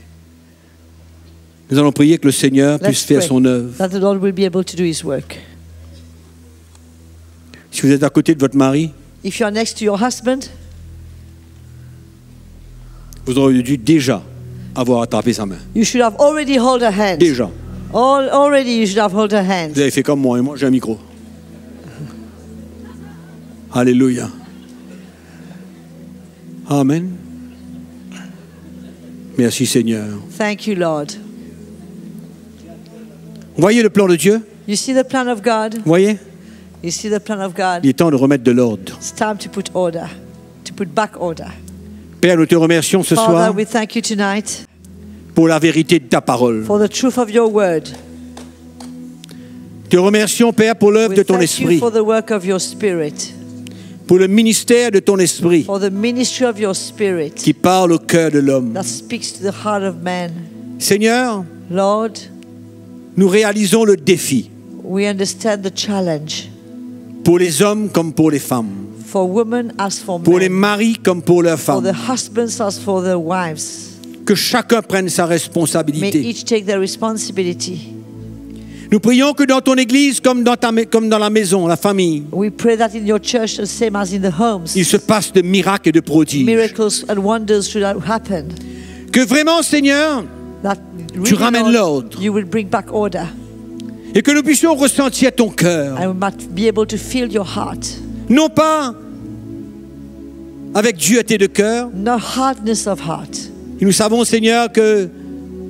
nous allons prier que le Seigneur puisse Let's faire pray son œuvre. that the Lord will be able to do His work. Si vous êtes à côté de votre mari, If you're next to your husband, vous auriez dû déjà avoir attrapé sa main. you should have already held her hand. Déjà. Already you should have held her hand. Vous avez fait comme moi, et moi j'ai un micro. Alléluia. Amen. Merci Seigneur. Thank you, Lord. Vous voyez le plan de Dieu? You see the plan of God? Vous voyez? You see the plan of God? Il est temps de remettre de l'ordre. It's time to put order, to put back order. Père, nous te remercions ce Father, soir we thank you tonight pour la vérité de ta parole. for the truth of your word. Te remercions, Père, pour l'œuvre We de ton thank esprit, you for the work of your spirit, pour le ministère de ton esprit for the ministry of your spirit qui parle au cœur de l'homme. that speaks to the heart of man. Seigneur, Lord, nous réalisons le défi we understand the challenge pour les hommes comme pour les femmes, for women as for pour les men, maris comme pour leurs for the femmes. husbands as for the wives. Que chacun prenne sa May responsabilité. each take their responsibility. Nous prions que dans ton église, comme dans la maison, la famille, We pray that in your church, the same as in the homes, il se passe de miracles et de prodiges. miracles and wonders should happen. Que vraiment, Seigneur, That Tu really, ramènes Lord, l'ordre. you will bring back order, et que nous puissions ressentir ton cœur. and we might be able to feel your heart. Non pas avec dureté de cœur. No hardness of heart. Et nous savons, Seigneur, que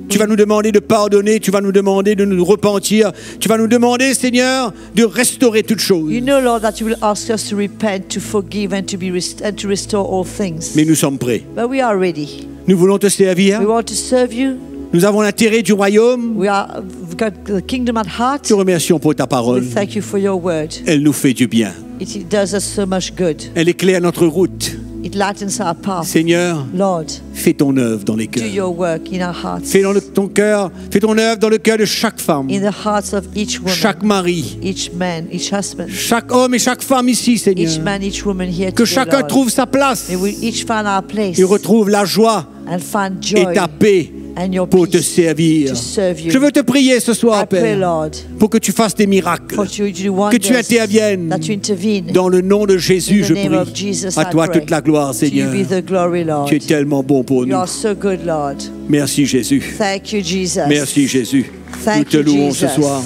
tu vas nous demander de pardonner, tu vas nous demander de nous repentir, tu vas nous demander, Seigneur, de restaurer toutes choses. You know, Lord, that you will ask us to repent, to forgive, and to restore all things. Mais nous sommes prêts. But we are ready. Nous voulons te servir. We want to serve you. Nous avons l'intérêt du royaume. We've got the kingdom at heart. Te remercions pour ta parole. We thank you for your word. Elle nous fait du bien. It does us so much good. Elle éclaire notre route. It lightens our path. Seigneur, Lord, fais ton œuvre dans les do cœurs. your work in our hearts, Fais dans ton cœur, fais ton œuvre dans le cœur de chaque femme, in the hearts of each woman, chaque mari, each man, each husband, chaque homme et chaque femme ici, each Seigneur. man, each woman here Que today, chacun Lord. trouve sa place May we each find our place et retrouve la joie and find et joy ta paix and your pour te peace servir. to serve you. Je veux te prier ce I soir, pray, Père, Lord, pour que tu fasses des miracles, for you to do que tu wonders, interviennes that you intervene. dans le nom de Jésus, In the je name of prie. Jesus, À I toi pray. toute la gloire, To you Seigneur. be the glory, Lord. Tu es tellement bon pour You nous. are so good, Lord. Merci Jésus. Thank you, Jesus. Merci Jésus. Thank Nous te you, louons ce Jesus. soir.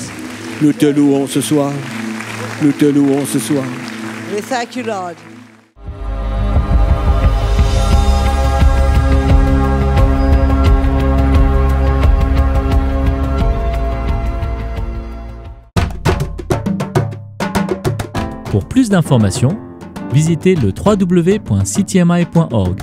Nous te louons ce soir. Nous te louons ce soir. We thank you, Lord. Pour plus d'informations, visitez le www.ctmi.org.